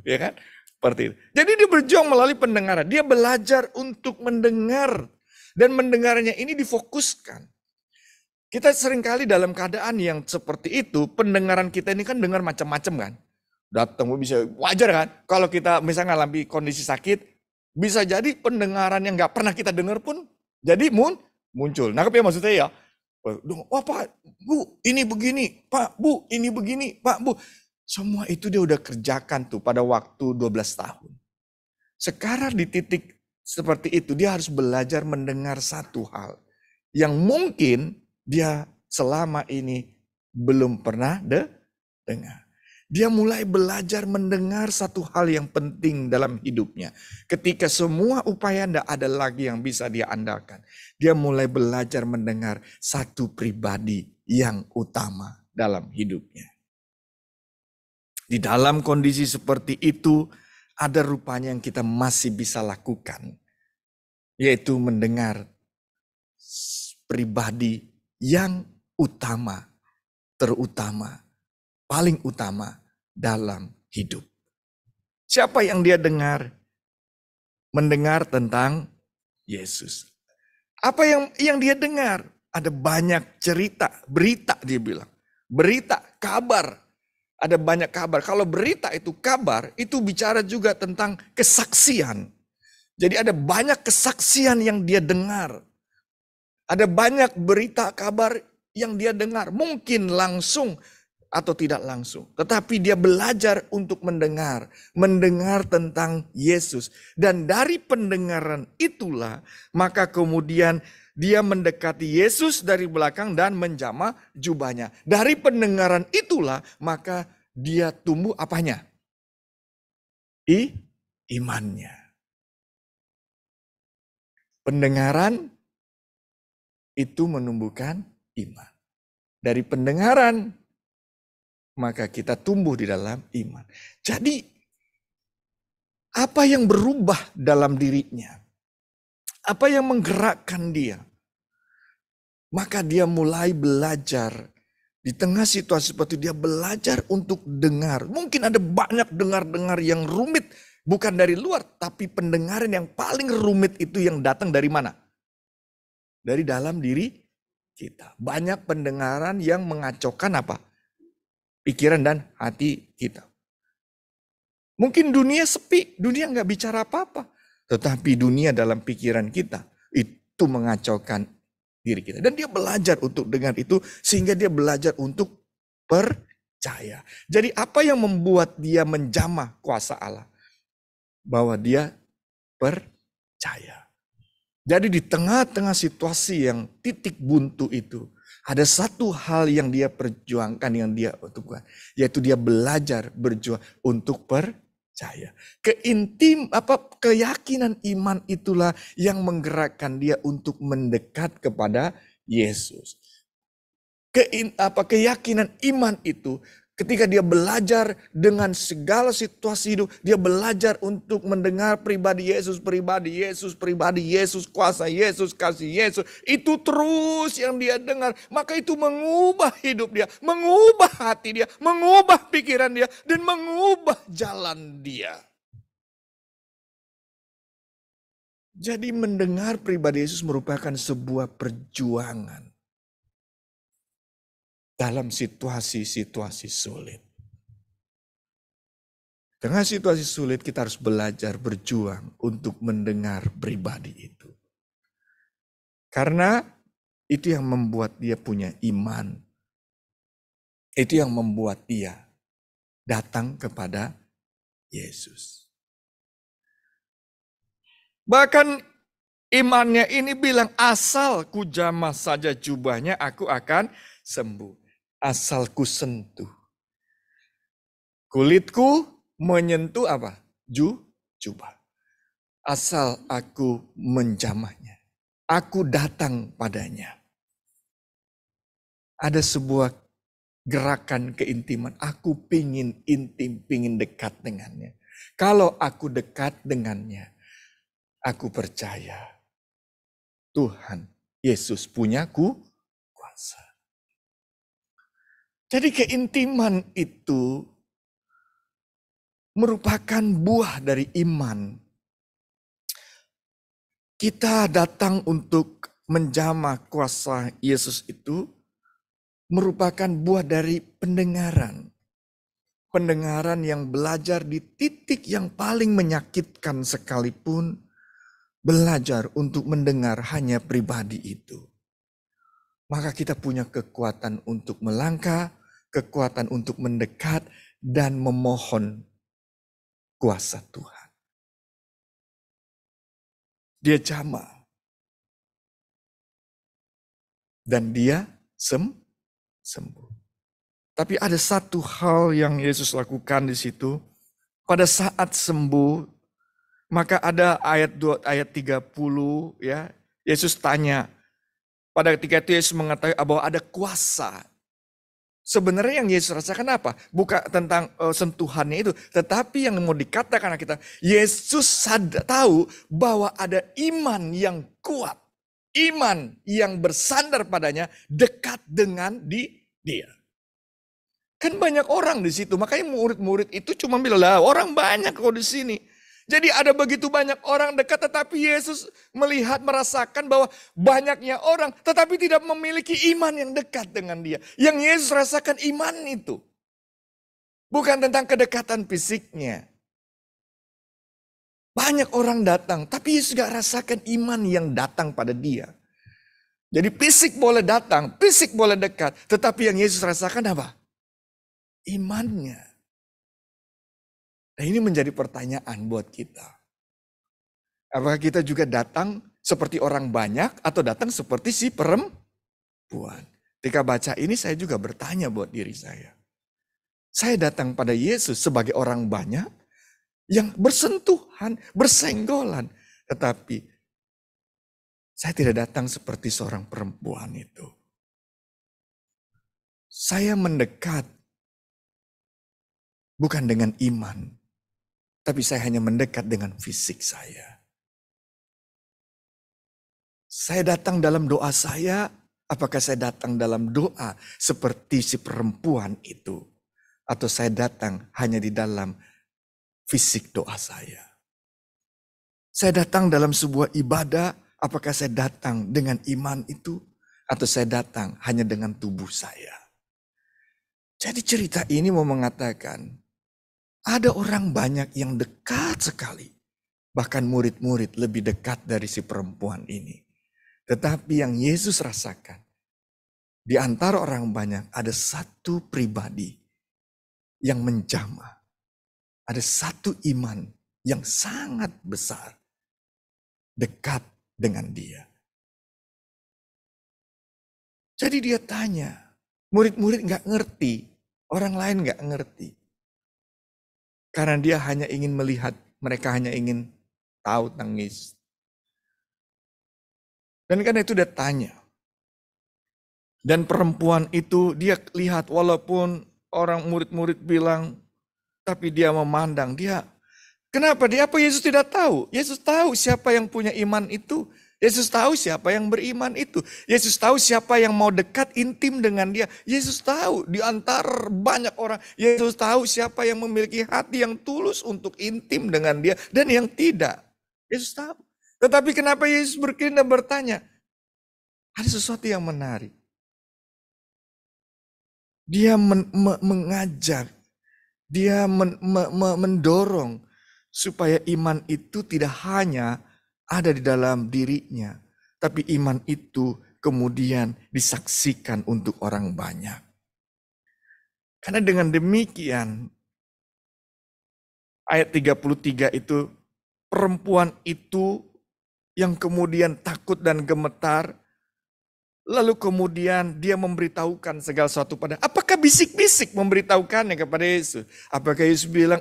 ya kan? Seperti itu. Jadi dia berjuang melalui pendengaran. Dia belajar untuk mendengar. Dan mendengarnya ini difokuskan. Kita seringkali dalam keadaan yang seperti itu, pendengaran kita ini kan dengar macam-macam kan. Datang bisa wajar kan. Kalau kita misalnya ngalami kondisi sakit, bisa jadi pendengaran yang nggak pernah kita dengar pun jadi muncul. Nangkep ya maksudnya ya? Wah Pak, Bu, ini begini. Pak, Bu, ini begini. Pak, Bu. Semua itu dia udah kerjakan tuh pada waktu 12 tahun. Sekarang di titik seperti itu, dia harus belajar mendengar satu hal yang mungkin dia selama ini belum pernah dengar. Dia mulai belajar mendengar satu hal yang penting dalam hidupnya. Ketika semua upaya tidak ada lagi yang bisa dia andalkan. Dia mulai belajar mendengar satu pribadi yang utama dalam hidupnya. Di dalam kondisi seperti itu, ada rupanya yang kita masih bisa lakukan. Yaitu mendengar pribadi yang utama, terutama, paling utama dalam hidup. Siapa yang dia dengar? Mendengar tentang Yesus. Apa yang dia dengar? Ada banyak cerita, berita dia bilang. Berita, kabar. Ada banyak kabar. Kalau berita itu kabar, itu bicara juga tentang kesaksian. Jadi ada banyak kesaksian yang dia dengar. Ada banyak berita kabar yang dia dengar. Mungkin langsung atau tidak langsung. Tetapi dia belajar untuk mendengar. Mendengar tentang Yesus. Dan dari pendengaran itulah, maka kemudian dia mendekati Yesus dari belakang dan menjamah jubahnya. Dari pendengaran itulah, maka dia tumbuh apanya? Imannya. Pendengaran itu menumbuhkan iman. Dari pendengaran, maka kita tumbuh di dalam iman. Jadi, apa yang berubah dalam dirinya? Apa yang menggerakkan dia? Maka dia mulai belajar. Di tengah situasi seperti itu, dia belajar untuk dengar. Mungkin ada banyak dengar-dengar yang rumit. Bukan dari luar, tapi pendengaran yang paling rumit itu yang datang dari mana? Dari dalam diri kita. Banyak pendengaran yang mengacaukan apa? Pikiran dan hati kita. Mungkin dunia sepi, dunia nggak bicara apa-apa. Tetapi dunia dalam pikiran kita itu mengacaukan diri kita. Dan dia belajar untuk dengar itu sehingga dia belajar untuk percaya. Jadi apa yang membuat dia menjamah kuasa Allah? Bahwa dia percaya. Jadi di tengah-tengah situasi yang titik buntu itu, ada satu hal yang dia perjuangkan, yang dia lakukan, yaitu dia belajar berjuang untuk percaya. Keyakinan iman itulah yang menggerakkan dia untuk mendekat kepada Yesus. Keyakinan iman itu ketika dia belajar dengan segala situasi hidup, dia belajar untuk mendengar pribadi Yesus, pribadi Yesus, pribadi Yesus, kuasa Yesus, kasih Yesus. Itu terus yang dia dengar. Maka itu mengubah hidup dia, mengubah hati dia, mengubah pikiran dia, dan mengubah jalan dia. Jadi mendengar pribadi Yesus merupakan sebuah perjuangan. Dalam situasi-situasi sulit. Dengan situasi sulit kita harus belajar berjuang untuk mendengar pribadi itu. Karena Itu yang membuat dia punya iman. Itu yang membuat dia datang kepada Yesus. Bahkan imannya ini bilang, asal ku jamah saja jubahnya, aku akan sembuh. Asal ku sentuh. Kulitku menyentuh apa? Jubah. Asal aku menjamahnya. Aku datang padanya. Ada sebuah gerakan keintiman. Aku pingin intim, pingin dekat dengannya. Kalau aku dekat dengannya, aku percaya Tuhan Yesus punya kuasa. Jadi keintiman itu merupakan buah dari iman. Kita datang untuk menjamah kuasa Yesus itu merupakan buah dari pendengaran. Pendengaran yang belajar di titik yang paling menyakitkan sekalipun, belajar untuk mendengar hanya pribadi itu. Maka kita punya kekuatan untuk melangkah, kekuatan untuk mendekat, dan memohon kuasa Tuhan. Dia jamah. Dan dia sembuh. Tapi ada satu hal yang Yesus lakukan di situ. Pada saat sembuh, maka ada ayat 30 ya. Yesus tanya. Pada ketika itu Yesus mengatakan bahwa ada kuasa. Sebenarnya yang Yesus rasakan apa? Bukan tentang sentuhannya itu, tetapi yang mau dikatakan kita, Yesus tahu bahwa ada iman yang kuat, iman yang bersandar padanya, dekat dengan dia. Kan banyak orang di situ, makanya murid-murid itu cuma bilang, lah orang banyak kok di sini. Jadi ada begitu banyak orang dekat, tetapi Yesus melihat, merasakan bahwa banyaknya orang, tetapi tidak memiliki iman yang dekat dengan dia. Yang Yesus rasakan iman itu. Bukan tentang kedekatan fisiknya. Banyak orang datang, tapi Yesus gak rasakan iman yang datang pada dia. Jadi fisik boleh datang, fisik boleh dekat, tetapi yang Yesus rasakan apa? Imannya. Nah, ini menjadi pertanyaan buat kita. Apakah kita juga datang seperti orang banyak atau datang seperti si perempuan? Ketika baca ini saya juga bertanya buat diri saya. Saya datang pada Yesus sebagai orang banyak yang bersentuhan, bersenggolan. Tetapi saya tidak datang seperti seorang perempuan itu. Saya mendekat bukan dengan iman. Tapi saya hanya mendekat dengan fisik saya. Saya datang dalam doa saya, apakah saya datang dalam doa seperti si perempuan itu? Atau saya datang hanya di dalam fisik doa saya? Saya datang dalam sebuah ibadah, apakah saya datang dengan iman itu? Atau saya datang hanya dengan tubuh saya? Jadi cerita ini mau mengatakan, ada orang banyak yang dekat sekali. Bahkan murid-murid lebih dekat dari si perempuan ini. Tetapi yang Yesus rasakan, di antara orang banyak ada satu pribadi yang menjamah. Ada satu iman yang sangat besar. Dekat dengan dia. Jadi dia tanya, murid-murid gak ngerti. Orang lain gak ngerti. Karena dia hanya ingin melihat, mereka hanya ingin tahu tentang Yesus. Dan karena itu dia tanya. Dan perempuan itu dia lihat walaupun orang murid-murid bilang, tapi dia memandang dia. Kenapa dia? Apa Yesus tidak tahu? Yesus tahu siapa yang punya iman itu. Yesus tahu siapa yang beriman itu. Yesus tahu siapa yang mau dekat intim dengan dia. Yesus tahu di antara banyak orang. Yesus tahu siapa yang memiliki hati yang tulus untuk intim dengan dia. Dan yang tidak. Yesus tahu. Tetapi kenapa Yesus berkata dan bertanya? Ada sesuatu yang menarik. Dia mengajak. Dia mendorong. Supaya iman itu tidak hanya ada di dalam dirinya. Tapi iman itu kemudian disaksikan untuk orang banyak. Karena dengan demikian, ayat 33 itu, perempuan itu yang kemudian takut dan gemetar, lalu kemudian dia memberitahukan segala sesuatu pada, apakah bisik-bisik memberitahukannya kepada Yesus? Apakah Yesus bilang,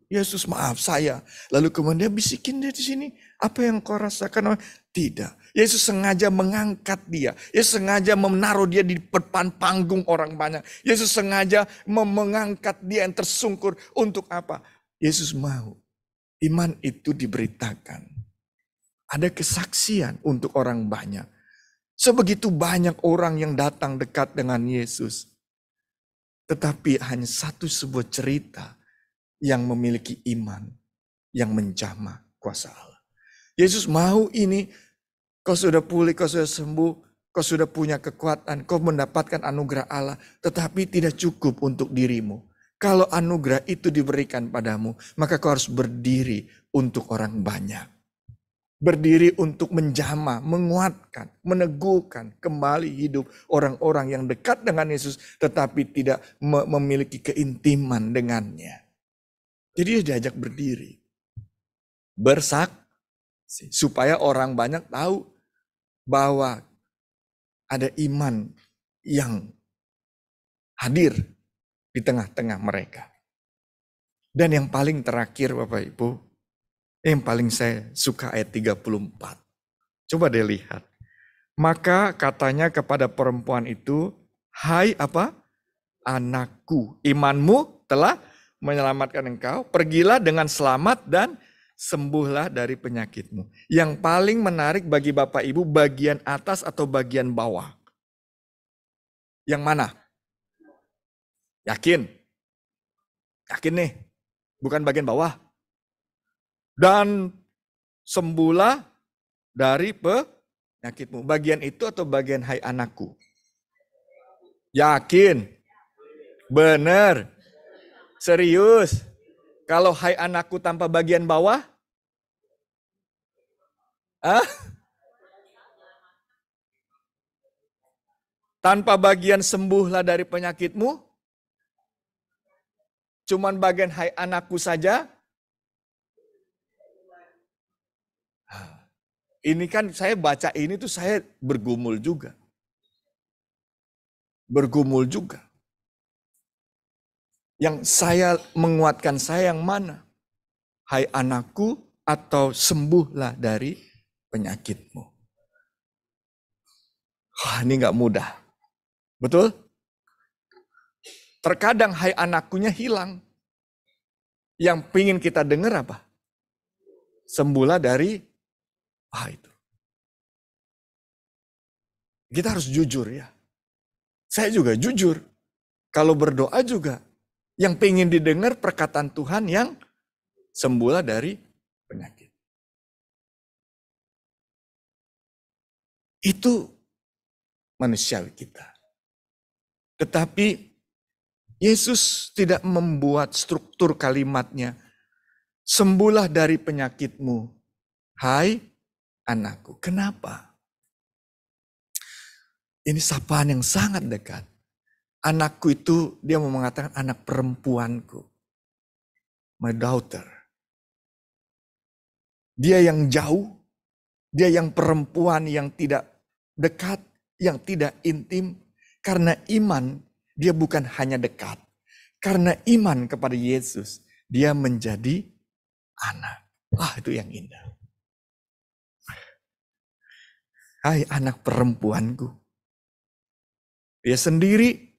Yesus maaf saya. Lalu kemudian dia bisikin dia di sini, apa yang kau rasakan? Tidak. Yesus sengaja mengangkat dia. Yesus sengaja menaruh dia di depan panggung orang banyak. Yesus sengaja mengangkat dia yang tersungkur. Untuk apa? Yesus mau iman itu diberitakan. Ada kesaksian untuk orang banyak. Sebegitu banyak orang yang datang dekat dengan Yesus. Tetapi hanya satu sebuah cerita yang memiliki iman yang menjamah kuasa Allah. Yesus mau ini, kau sudah pulih, kau sudah sembuh, kau sudah punya kekuatan, kau mendapatkan anugerah Allah, tetapi tidak cukup untuk dirimu. Kalau anugerah itu diberikan padamu, maka kau harus berdiri untuk orang banyak. Berdiri untuk menjamah, menguatkan, meneguhkan kembali hidup orang-orang yang dekat dengan Yesus, tetapi tidak memiliki keintiman dengannya. Jadi dia diajak berdiri, bersaksi, supaya orang banyak tahu bahwa ada iman yang hadir di tengah-tengah mereka. Dan yang paling terakhir Bapak Ibu, yang paling saya suka ayat 34. Coba deh lihat. Maka katanya kepada perempuan itu, hai apa? Anakku, imanmu telah menyelamatkan engkau, pergilah dengan selamat dan sembuhlah dari penyakitmu. Yang paling menarik bagi Bapak Ibu, bagian atas atau bagian bawah? Yang mana? Yakin? Yakin nih? Bukan bagian bawah. Dan sembuhlah dari penyakitmu. Bagian itu atau bagian hai anakku? Yakin? Benar? Serius? Kalau hai anakku tanpa bagian bawah? Tanpa bagian sembuhlah dari penyakitmu? Cuman bagian hai anakku saja? Ini kan saya baca ini tuh saya bergumul juga. Bergumul juga. Yang saya menguatkan saya yang mana? Hai anakku atau sembuhlah dari penyakitmu. Wah, ini gak mudah. Betul? Terkadang hai anakkunya hilang. Yang pingin kita dengar apa? Sembuhlah dari itu. Kita harus jujur ya. Saya juga jujur. Kalau berdoa juga. Yang pingin didengar perkataan Tuhan yang sembuhlah dari penyakit. Itu manusiawi kita. Tetapi Yesus tidak membuat struktur kalimatnya. Sembuhlah dari penyakitmu, hai anakku. Kenapa? Ini sapaan yang sangat dekat. Anakku itu dia mau mengatakan anak perempuanku. My daughter. Dia yang jauh, dia yang perempuan yang tidak dekat, yang tidak intim. Karena iman, dia bukan hanya dekat. Karena iman kepada Yesus, dia menjadi anak. Itu yang indah. Hai anak perempuanku. Dia sendiri.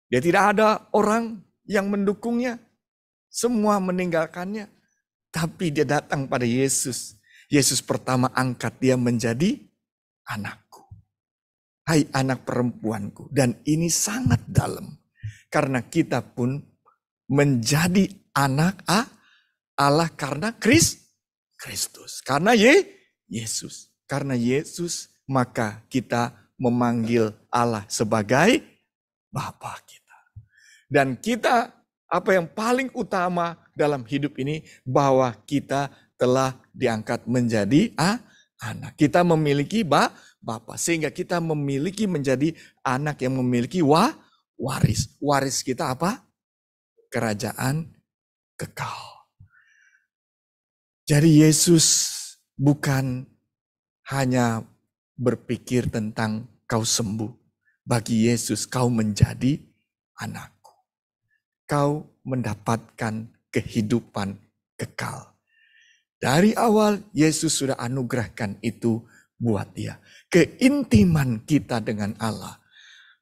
Dia tidak ada orang yang mendukungnya. Semua meninggalkannya. Tapi dia datang pada Yesus. Yesus pertama angkat dia menjadi anakku. Hai anak perempuanku. Dan ini sangat dalam. Karena kita pun menjadi anak Allah karena Kristus. Karena Yesus. Karena Yesus maka kita memanggil Allah sebagai Bapa kita. Dan kita apa yang paling utama dalam hidup ini bahwa kita telah diangkat menjadi anak. Kita memiliki Bapa, sehingga kita memiliki menjadi anak yang memiliki waris. Waris kita apa? Kerajaan kekal. Jadi Yesus bukan hanya berpikir tentang kau sembuh. Bagi Yesus kau menjadi anakku. Kau mendapatkan kehidupan kekal. Dari awal Yesus sudah anugerahkan itu buat dia. Keintiman kita dengan Allah.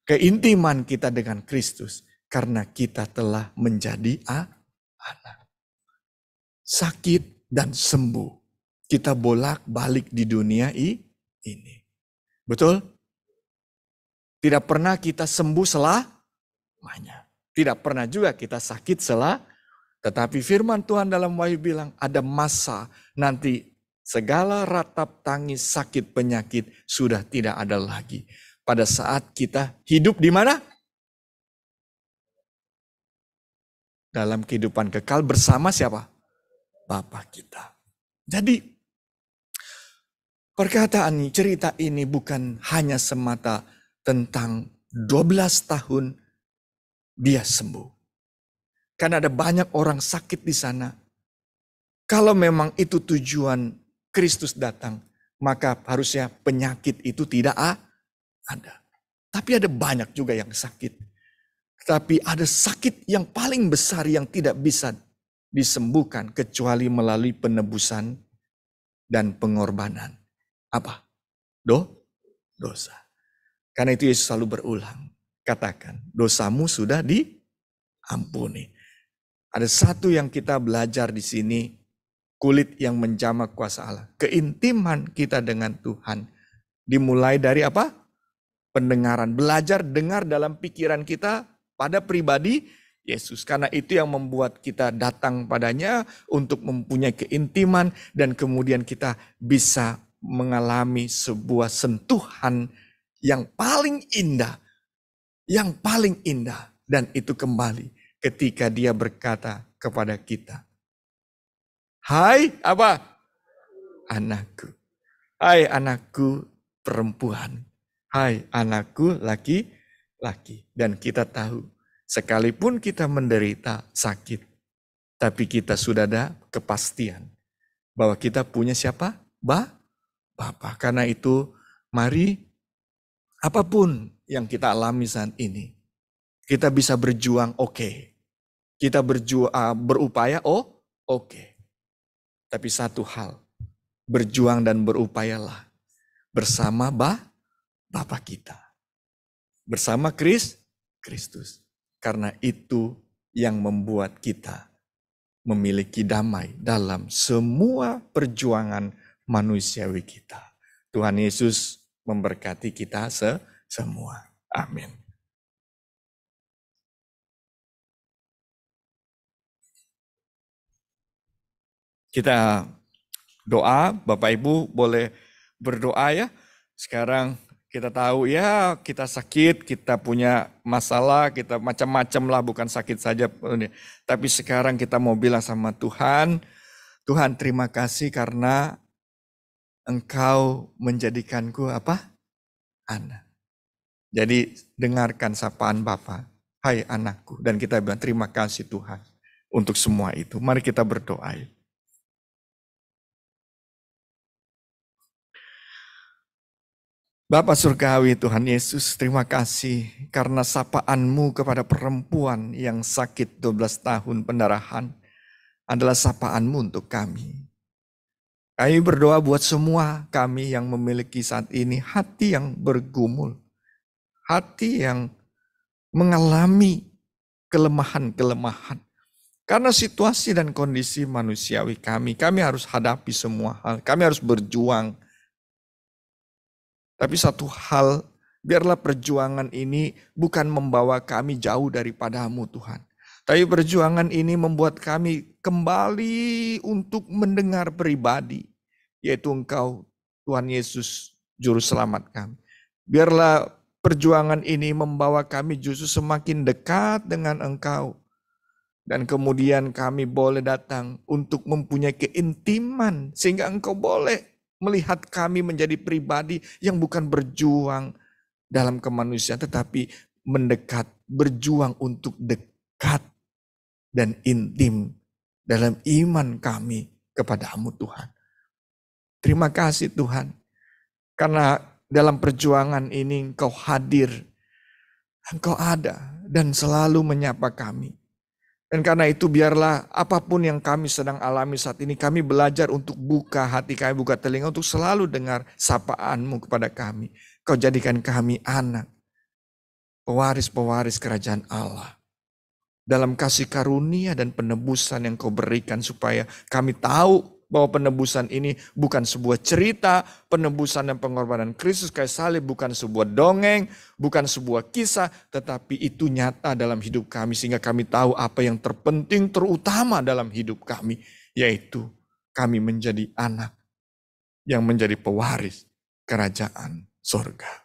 Keintiman kita dengan Kristus. Karena kita telah menjadi anak. Sakit dan sembuh. Kita bolak-balik di dunia ini. Betul? Tidak pernah kita sembuh selamanya. Tidak pernah juga kita sakit tetapi firman Tuhan dalam Wahyu bilang ada masa nanti segala ratap tangis sakit penyakit sudah tidak ada lagi. Pada saat kita hidup di mana? Dalam kehidupan kekal bersama siapa? Bapa kita. Jadi perkataan ini, cerita ini bukan hanya semata tentang 12 tahun dia sembuh. Karena ada banyak orang sakit di sana. Kalau memang itu tujuan Kristus datang, maka harusnya penyakit itu tidak ada. Tapi ada banyak juga yang sakit. Tapi ada sakit yang paling besar yang tidak bisa disembuhkan kecuali melalui penebusan dan pengorbanan. Apa? Dosa. Karena itu Yesus selalu berulang. Katakan, dosamu sudah diampuni. Ada satu yang kita belajar di sini, kulit yang menjamah kuasa Allah. Keintiman kita dengan Tuhan dimulai dari apa? Pendengaran. Belajar dengar dalam pikiran kita pada pribadi Yesus. Karena itu yang membuat kita datang padanya untuk mempunyai keintiman dan kemudian kita bisa mengalami sebuah sentuhan yang paling indah. Yang paling indah. Dan itu kembali ketika dia berkata kepada kita. Hai apa? Anakku. Hai anakku perempuan. Hai anakku laki-laki. Dan kita tahu sekalipun kita menderita sakit. Tapi kita sudah ada kepastian. Bahwa kita punya siapa? Bapa. Karena itu mari apapun yang kita alami saat ini, kita bisa berjuang oke. Kita berupaya oke. Tapi satu hal, berjuang dan berupayalah bersama Bapa kita. Bersama Kristus. Karena itu yang membuat kita memiliki damai dalam semua perjuangan manusiawi kita. Tuhan Yesus memberkati kita semua. Amin. Kita doa, Bapak Ibu boleh berdoa ya. Sekarang kita tahu ya kita sakit, kita punya masalah, kita macam-macam lah, bukan sakit saja. Tapi sekarang kita mau bilang sama Tuhan, Tuhan terima kasih karena Engkau menjadikanku apa? Anak. Jadi dengarkan sapaan Bapa, hai anakku. Dan kita bilang terima kasih Tuhan untuk semua itu. Mari kita berdoa. Bapa Surgawi Tuhan Yesus, terima kasih karena sapaan-Mu kepada perempuan yang sakit 12 tahun pendarahan adalah sapaan-Mu untuk kami. Kami berdoa buat semua kami yang memiliki saat ini hati yang bergumul. Hati yang mengalami kelemahan-kelemahan. Karena situasi dan kondisi manusiawi kami harus hadapi semua hal. Kami harus berjuang. Tapi satu hal, biarlah perjuangan ini bukan membawa kami jauh daripadamu Tuhan. Tapi perjuangan ini membuat kami kembali untuk mendengar pribadi. Yaitu Engkau, Tuhan Yesus, Juru Selamat kami. Biarlah perjuangan ini membawa kami justru semakin dekat dengan Engkau. Dan kemudian kami boleh datang untuk mempunyai keintiman. Sehingga Engkau boleh melihat kami menjadi pribadi yang bukan berjuang dalam kemanusiaan, tetapi mendekat, berjuang untuk dekat dan intim dalam iman kami kepada-Mu Tuhan. Terima kasih Tuhan, karena dalam perjuangan ini Engkau hadir, Engkau ada dan selalu menyapa kami. Dan karena itu biarlah apapun yang kami sedang alami saat ini, kami belajar untuk buka hati kami, buka telinga untuk selalu dengar sapaan-Mu kepada kami. Kau jadikan kami anak, pewaris-pewaris kerajaan Allah. Dalam kasih karunia dan penebusan yang Kau berikan, supaya kami tahu bahwa penebusan ini bukan sebuah cerita, penebusan dan pengorbanan Kristus kayu salib bukan sebuah dongeng, bukan sebuah kisah, tetapi itu nyata dalam hidup kami, sehingga kami tahu apa yang terpenting, terutama dalam hidup kami, yaitu kami menjadi anak yang menjadi pewaris kerajaan surga.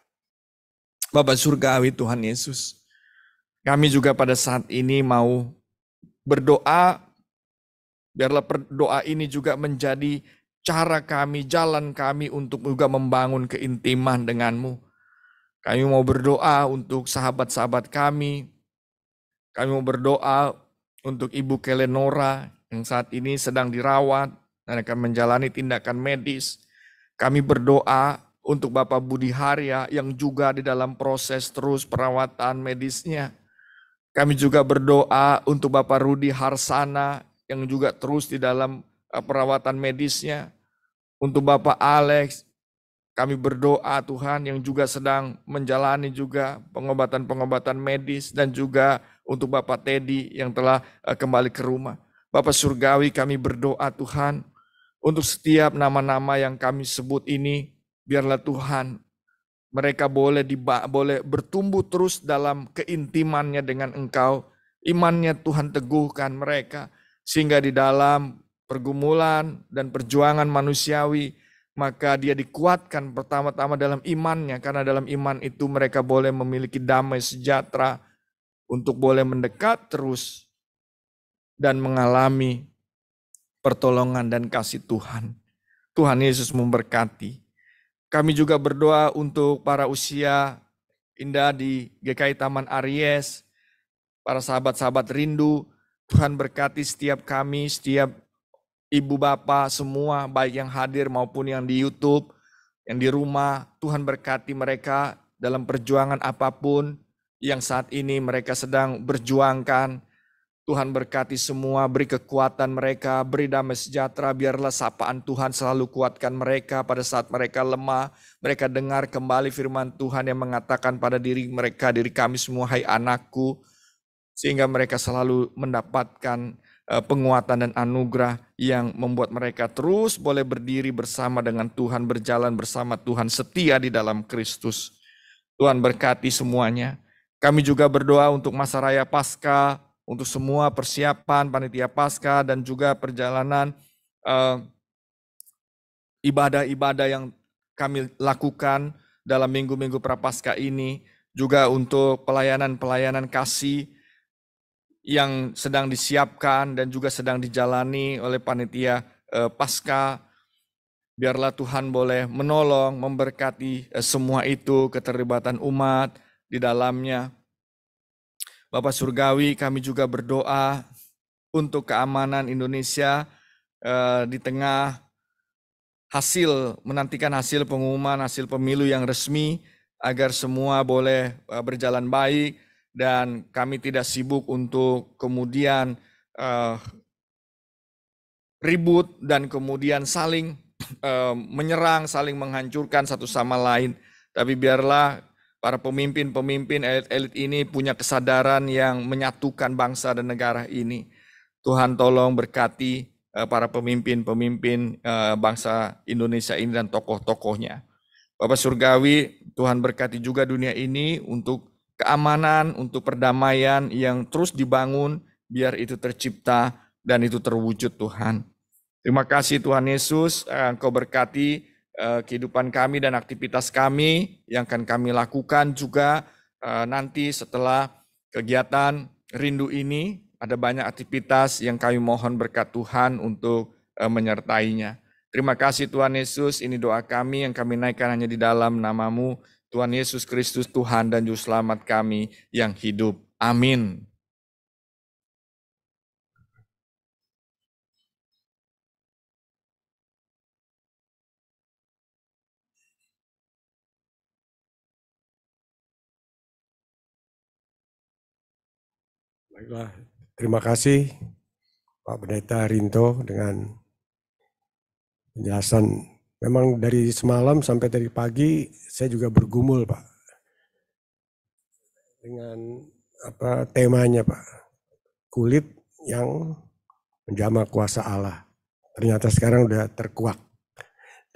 Bapa surgawi Tuhan Yesus, kami juga pada saat ini mau berdoa. Biarlah doa ini juga menjadi cara kami, jalan kami untuk juga membangun keintiman dengan-Mu. Kami mau berdoa untuk sahabat-sahabat kami. Kami mau berdoa untuk Ibu Kelenora yang saat ini sedang dirawat dan akan menjalani tindakan medis. Kami berdoa untuk Bapak Budi Harya yang juga di dalam proses terus perawatan medisnya. Kami juga berdoa untuk Bapak Rudi Harsana yang juga terus di dalam perawatan medisnya. Untuk Bapak Alex, kami berdoa Tuhan yang juga sedang menjalani juga pengobatan-pengobatan medis, dan juga untuk Bapak Teddy yang telah kembali ke rumah. Bapak surgawi, kami berdoa Tuhan untuk setiap nama-nama yang kami sebut ini, biarlah Tuhan mereka boleh bertumbuh terus dalam keintimannya dengan Engkau. Imannya Tuhan teguhkan mereka, sehingga di dalam pergumulan dan perjuangan manusiawi, maka dia dikuatkan pertama-tama dalam imannya, karena dalam iman itu mereka boleh memiliki damai sejahtera untuk boleh mendekat terus dan mengalami pertolongan dan kasih Tuhan. Tuhan Yesus memberkati. Kami juga berdoa untuk para usia indah di GKI Taman Aries, para sahabat-sahabat rindu. Tuhan berkati setiap kami, setiap ibu bapak semua, baik yang hadir maupun yang di YouTube, yang di rumah. Tuhan berkati mereka dalam perjuangan apapun yang saat ini mereka sedang berjuangkan. Tuhan berkati semua, beri kekuatan mereka, beri damai sejahtera. Biarlah sapaan Tuhan selalu kuatkan mereka pada saat mereka lemah. Mereka dengar kembali firman Tuhan yang mengatakan pada diri mereka, diri kami semua, hai anakku, sehingga mereka selalu mendapatkan penguatan dan anugerah yang membuat mereka terus boleh berdiri bersama dengan Tuhan, berjalan bersama Tuhan, setia di dalam Kristus. Tuhan berkati semuanya. Kami juga berdoa untuk masa raya Paskah, untuk semua persiapan panitia Paskah dan juga perjalanan ibadah-ibadah yang kami lakukan dalam minggu-minggu Prapaskah ini, juga untuk pelayanan-pelayanan kasih yang sedang disiapkan dan juga sedang dijalani oleh panitia Paskah. Biarlah Tuhan boleh menolong, memberkati semua itu, keterlibatan umat di dalamnya. Bapak surgawi, kami juga berdoa untuk keamanan Indonesia di tengah menantikan hasil pengumuman, hasil pemilu yang resmi, agar semua boleh berjalan baik. Dan kami tidak sibuk untuk kemudian ribut dan kemudian saling menyerang, saling menghancurkan satu sama lain. Tapi biarlah para pemimpin-pemimpin elit-elit ini punya kesadaran yang menyatukan bangsa dan negara ini. Tuhan tolong berkati para pemimpin-pemimpin bangsa Indonesia ini dan tokoh-tokohnya. Bapak surgawi, Tuhan berkati juga dunia ini untuk keamanan, untuk perdamaian yang terus dibangun, biar itu tercipta dan itu terwujud Tuhan. Terima kasih Tuhan Yesus, Engkau berkati kehidupan kami dan aktivitas kami yang akan kami lakukan juga nanti setelah kegiatan rindu ini. Ada banyak aktivitas yang kami mohon berkat Tuhan untuk menyertainya. Terima kasih Tuhan Yesus, ini doa kami yang kami naikkan hanya di dalam nama-Mu, Tuhan Yesus Kristus, Tuhan dan Juru Selamat kami yang hidup. Amin. Baiklah, terima kasih Pak Pendeta Rinto dengan penjelasan. Memang dari semalam sampai tadi pagi saya juga bergumul Pak dengan temanya Pak, kulit yang menjamah kuasa Allah. Ternyata sekarang udah terkuak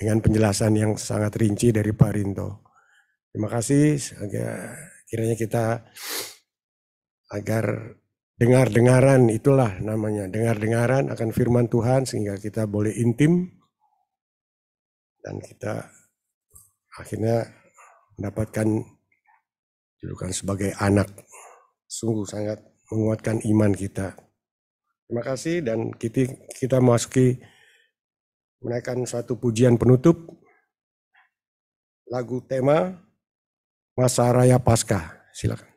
dengan penjelasan yang sangat rinci dari Pak Rinto. Terima kasih, kiranya kita agar dengar-dengaran, itulah namanya, dengar-dengaran akan firman Tuhan sehingga kita boleh intim dan kita akhirnya mendapatkan julukan sebagai anak. Sungguh sangat menguatkan iman kita. Terima kasih dan kita masuki menaikkan suatu pujian penutup lagu tema Masa Raya Paskah. Silakan.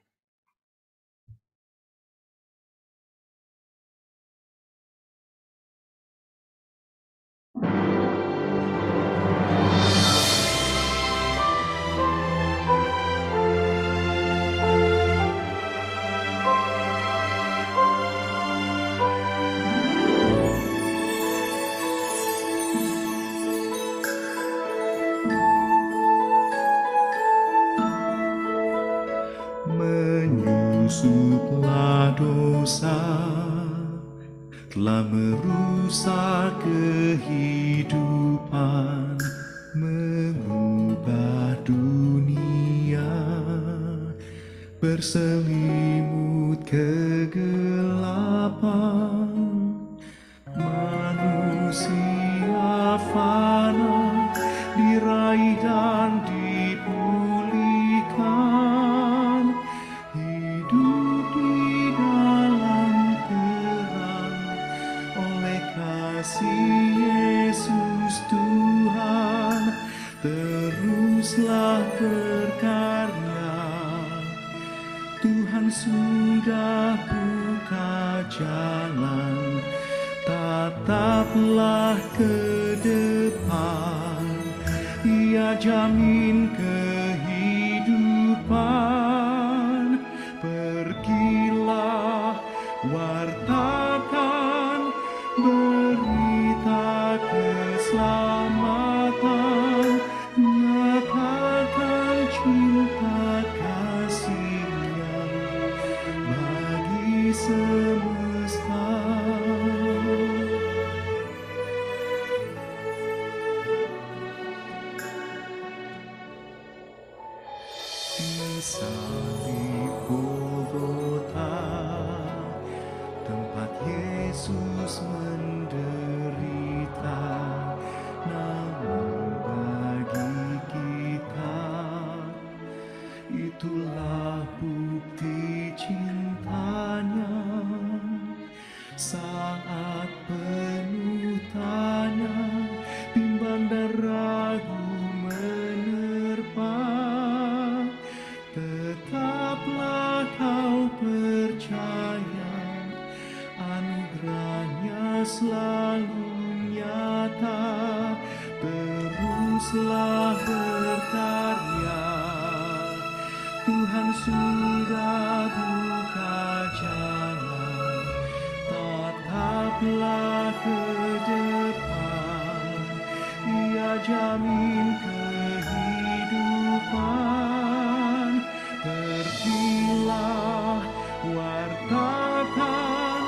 Menyusuplah dosa telah merusak kehidupan, mengubah dunia berselimut kegelapan. Manusia fana diraih dan dipulihkan, hidup di dalam terang oleh kasih Yesus Tuhan. Teruslah berkarya, Tuhan sudah buka jalan, tataplah ke depan, Ia jamin kehidupan. Pergilah, wartakan berita keselamatan, nyatakan cinta kasih-Nya bagi semesta. Di salib Golgota, tempat Yesus menderita, namun bagi kita itulah bukti cintanya. Saat penuh tanya, bimbang dan ragu menerpa, tetaplah kau percaya, anugerahnya selalu nyata. Teruslah berkarya, Tuhan sudah buka jalan, tataplah ke depan, Ia jamin kehidupan. Pergilah, wartakan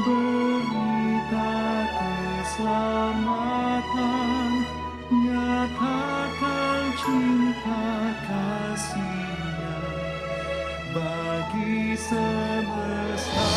berita keselamatan, nyatakan cinta kasih-Nya bagi semesta.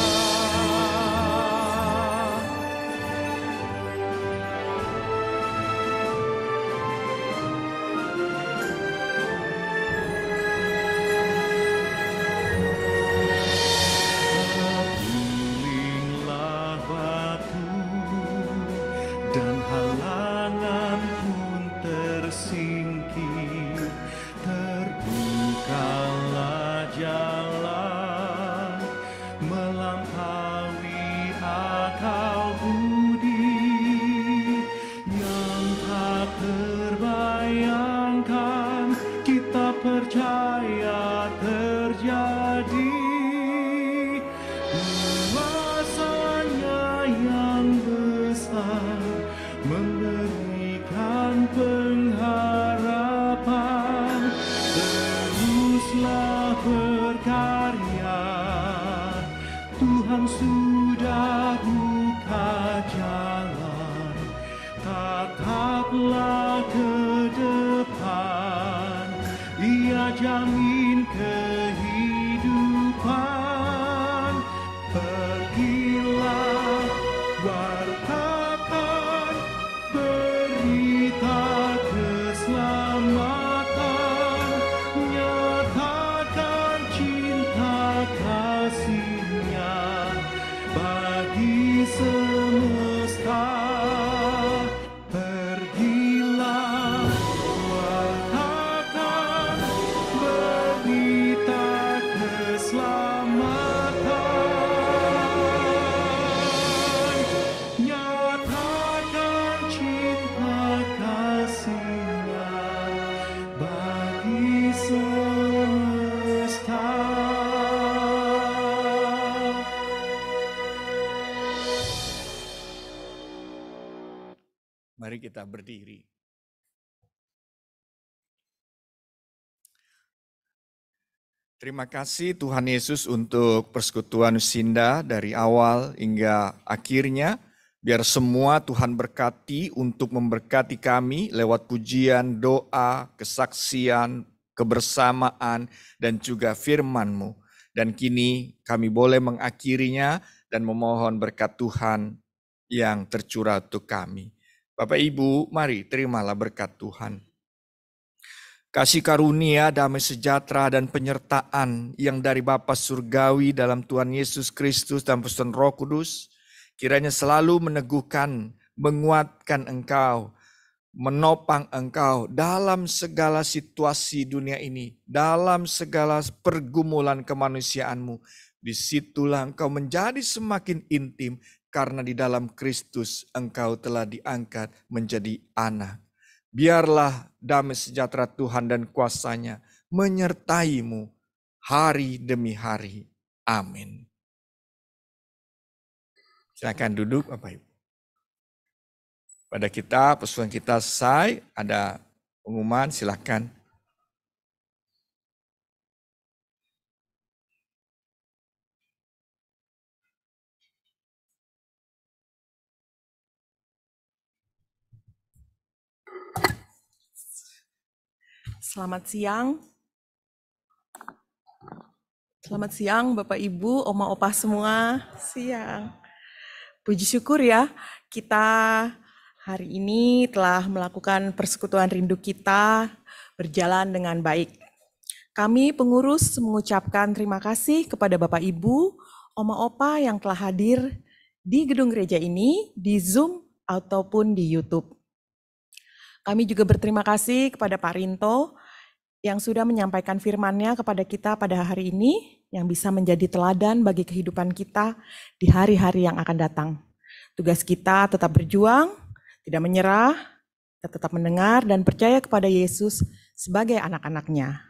Tetaplah ke depan, Ia jamin kehidupan. Pergilah, wartakan berita keselamatan, nyatakan cinta kasih-Nya bagi semesta. Pergilah, wartakan berita keselamatan, nyatakan cinta kasih-Nya bagi semesta. Mari kita berdiri. Terima kasih Tuhan Yesus untuk persekutuan Sinda dari awal hingga akhirnya. Biar semua Tuhan berkati untuk memberkati kami lewat pujian, doa, kesaksian, kebersamaan, dan juga firman-Mu. Dan kini kami boleh mengakhirinya dan memohon berkat Tuhan yang tercurah untuk kami. Bapak Ibu, mari terimalah berkat Tuhan. Kasih karunia, damai sejahtera, dan penyertaan yang dari Bapa Surgawi dalam Tuhan Yesus Kristus dan persekutuan Roh Kudus, kiranya selalu meneguhkan, menguatkan engkau, menopang engkau dalam segala situasi dunia ini, dalam segala pergumulan kemanusiaanmu. Disitulah engkau menjadi semakin intim, karena di dalam Kristus engkau telah diangkat menjadi anak. Biarlah damai sejahtera Tuhan dan kuasa-Nya menyertai-mu hari demi hari. Amin. Silakan duduk Bapak Ibu. Pada kita, persekutuan kita selesai, ada pengumuman, silakan. Selamat siang. Selamat siang Bapak Ibu, Oma Opa semua. Siang. Puji syukur ya, kita hari ini telah melakukan persekutuan rindu kita berjalan dengan baik. Kami pengurus mengucapkan terima kasih kepada Bapak Ibu, Oma Opa yang telah hadir di gedung gereja ini, di Zoom ataupun di YouTube. Kami juga berterima kasih kepada Pak Rinto yang sudah menyampaikan firman-Nya kepada kita pada hari ini, yang bisa menjadi teladan bagi kehidupan kita di hari-hari yang akan datang. Tugas kita tetap berjuang, tidak menyerah, tetap mendengar dan percaya kepada Yesus sebagai anak-anak-Nya.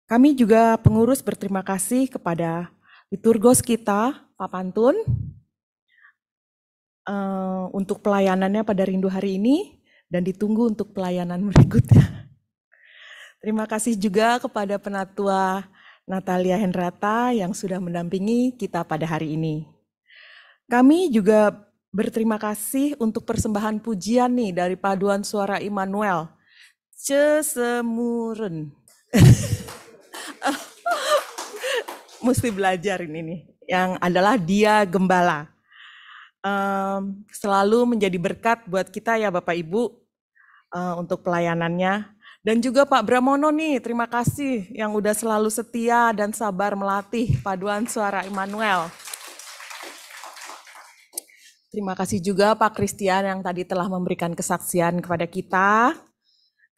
Kami juga pengurus berterima kasih kepada liturgos kita, Pak Pantun, untuk pelayanannya pada rindu hari ini, dan ditunggu untuk pelayanan berikutnya. Terima kasih juga kepada Penatua Natalia Hendrata yang sudah mendampingi kita pada hari ini. Kami juga berterima kasih untuk persembahan pujian nih dari Paduan Suara Immanuel. Cesemuren. Mesti belajar ini nih, yang adalah Dia Gembala. Selalu menjadi berkat buat kita ya Bapak Ibu, untuk pelayanannya. Dan juga Pak Bramono nih, terima kasih yang udah selalu setia dan sabar melatih Paduan Suara Immanuel. Terima kasih juga Pak Christian yang tadi telah memberikan kesaksian kepada kita.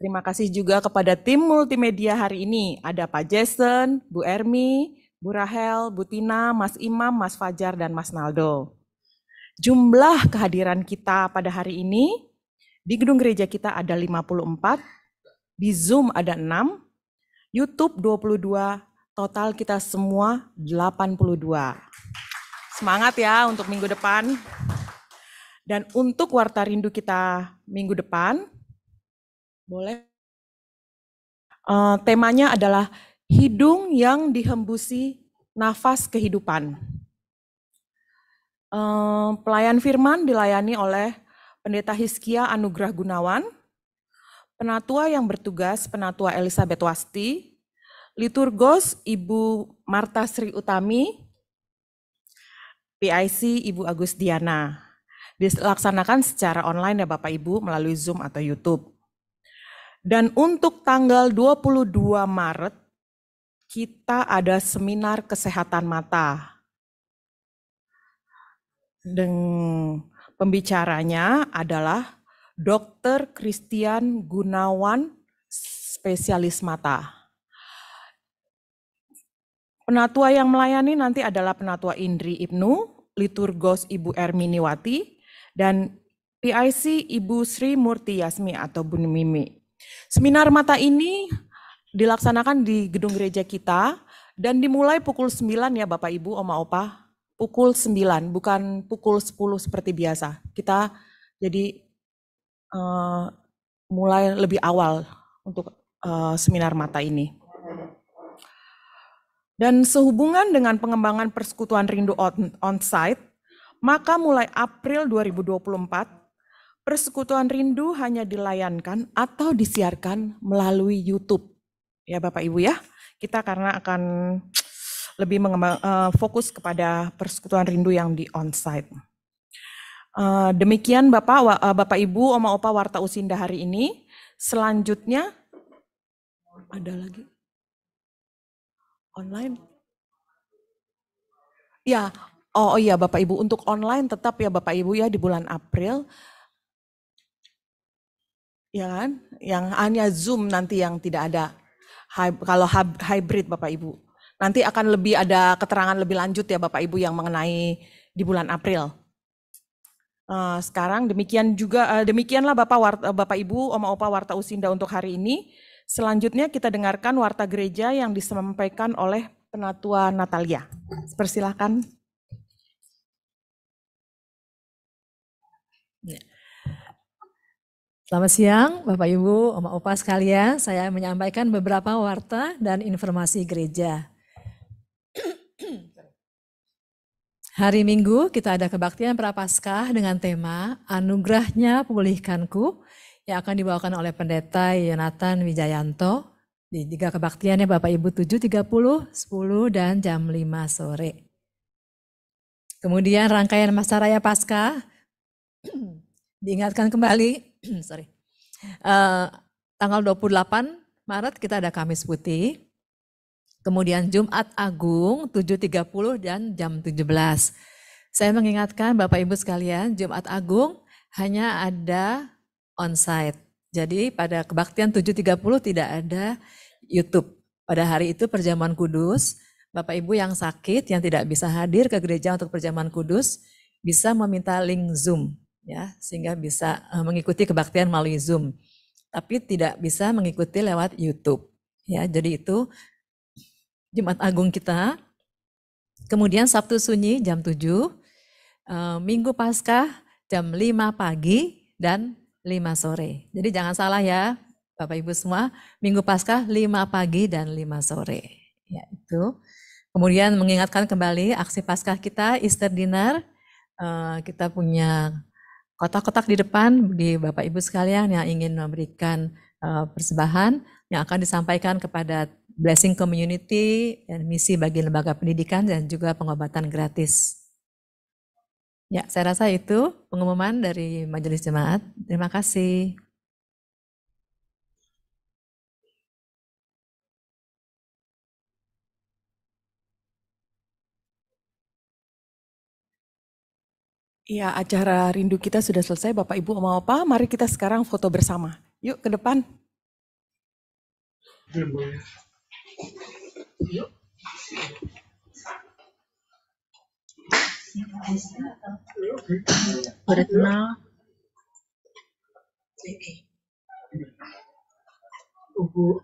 Terima kasih juga kepada tim multimedia hari ini. Ada Pak Jason, Bu Ermi, Bu Rahel, Bu Tina, Mas Imam, Mas Fajar, dan Mas Naldo. Jumlah kehadiran kita pada hari ini, di gedung gereja kita ada 54, di Zoom ada 6, YouTube 22, total kita semua 82. Semangat ya untuk minggu depan. Dan untuk Warta Rindu kita minggu depan, boleh. Temanya adalah hidung yang dihembusi nafas kehidupan. Pelayan firman dilayani oleh Pendeta Hizkia Anugrah Gunawan, Penatua yang bertugas Penatua Elizabeth Wasti, Liturgos Ibu Marta Sri Utami, PIC Ibu Agus Diana. Dilaksanakan secara online ya Bapak Ibu melalui Zoom atau YouTube. Dan untuk tanggal 22 Maret kita ada seminar kesehatan mata. Dan pembicaranya adalah Dr. Christian Gunawan, spesialis mata. Penatua yang melayani nanti adalah Penatua Indri Ibnu, Liturgos Ibu Erminiwati, dan PIC Ibu Sri Murti Yasmi atau Bu Mimi. Seminar mata ini dilaksanakan di gedung gereja kita dan dimulai pukul 9 ya Bapak Ibu, Oma Opa. Pukul 9, bukan pukul 10 seperti biasa. Kita jadi mulai lebih awal untuk seminar mata ini. Dan sehubungan dengan pengembangan Persekutuan Rindu on-site, maka mulai April 2024, Persekutuan Rindu hanya dilayankan atau disiarkan melalui YouTube. Ya Bapak Ibu ya, kita karena akan lebih fokus kepada Persekutuan Rindu yang di on-site. Demikian Bapak Ibu, Oma Opa Warta Usinda hari ini. Selanjutnya, ada lagi? Online? Ya, oh iya Bapak Ibu, untuk online tetap ya Bapak Ibu ya di bulan April. Ya kan? Yang hanya Zoom nanti yang tidak ada. Kalau hybrid Bapak Ibu. Nanti akan lebih ada keterangan lebih lanjut ya Bapak Ibu yang mengenai di bulan April. Sekarang demikianlah Bapak Ibu, Oma Opa Warta Usinda untuk hari ini. Selanjutnya kita dengarkan warta gereja yang disampaikan oleh Penatua Natalia. Persilakan. Selamat siang Bapak Ibu, Oma Opa sekalian. Saya menyampaikan beberapa warta dan informasi gereja. Hari Minggu kita ada kebaktian Prapaskah dengan tema Anugerahnya Pulihkanku yang akan dibawakan oleh Pendeta Yonatan Wijayanto di 3 kebaktiannya Bapak Ibu 7.30, 10 dan jam 5 sore. Kemudian rangkaian Masa Raya Paskah diingatkan kembali, tanggal 28 Maret kita ada Kamis Putih. Kemudian Jumat Agung 7.30 dan jam 17. Saya mengingatkan Bapak Ibu sekalian, Jumat Agung hanya ada on-site. Jadi pada kebaktian 7.30 tidak ada YouTube. Pada hari itu perjamuan kudus, Bapak Ibu yang sakit, yang tidak bisa hadir ke gereja untuk perjamuan kudus, bisa meminta link Zoom, ya, sehingga bisa mengikuti kebaktian melalui Zoom. Tapi tidak bisa mengikuti lewat YouTube. Ya, jadi itu Jumat Agung kita, kemudian Sabtu Sunyi jam 7, Minggu Paskah jam 5 pagi dan 5 sore. Jadi jangan salah ya Bapak Ibu semua, Minggu Paskah 5 pagi dan 5 sore. Ya itu. Kemudian mengingatkan kembali aksi Paskah kita, Easter Dinner, kita punya kotak-kotak di depan di Bapak Ibu sekalian yang ingin memberikan persembahan yang akan disampaikan kepada Blessing Community dan misi bagi lembaga pendidikan dan juga pengobatan gratis. Ya, saya rasa itu pengumuman dari Majelis Jemaat. Terima kasih. Ya, acara rindu kita sudah selesai Bapak Ibu Oma Opa. Mari kita sekarang foto bersama. Yuk ke depan. Yuk. Udah kenal. Bu,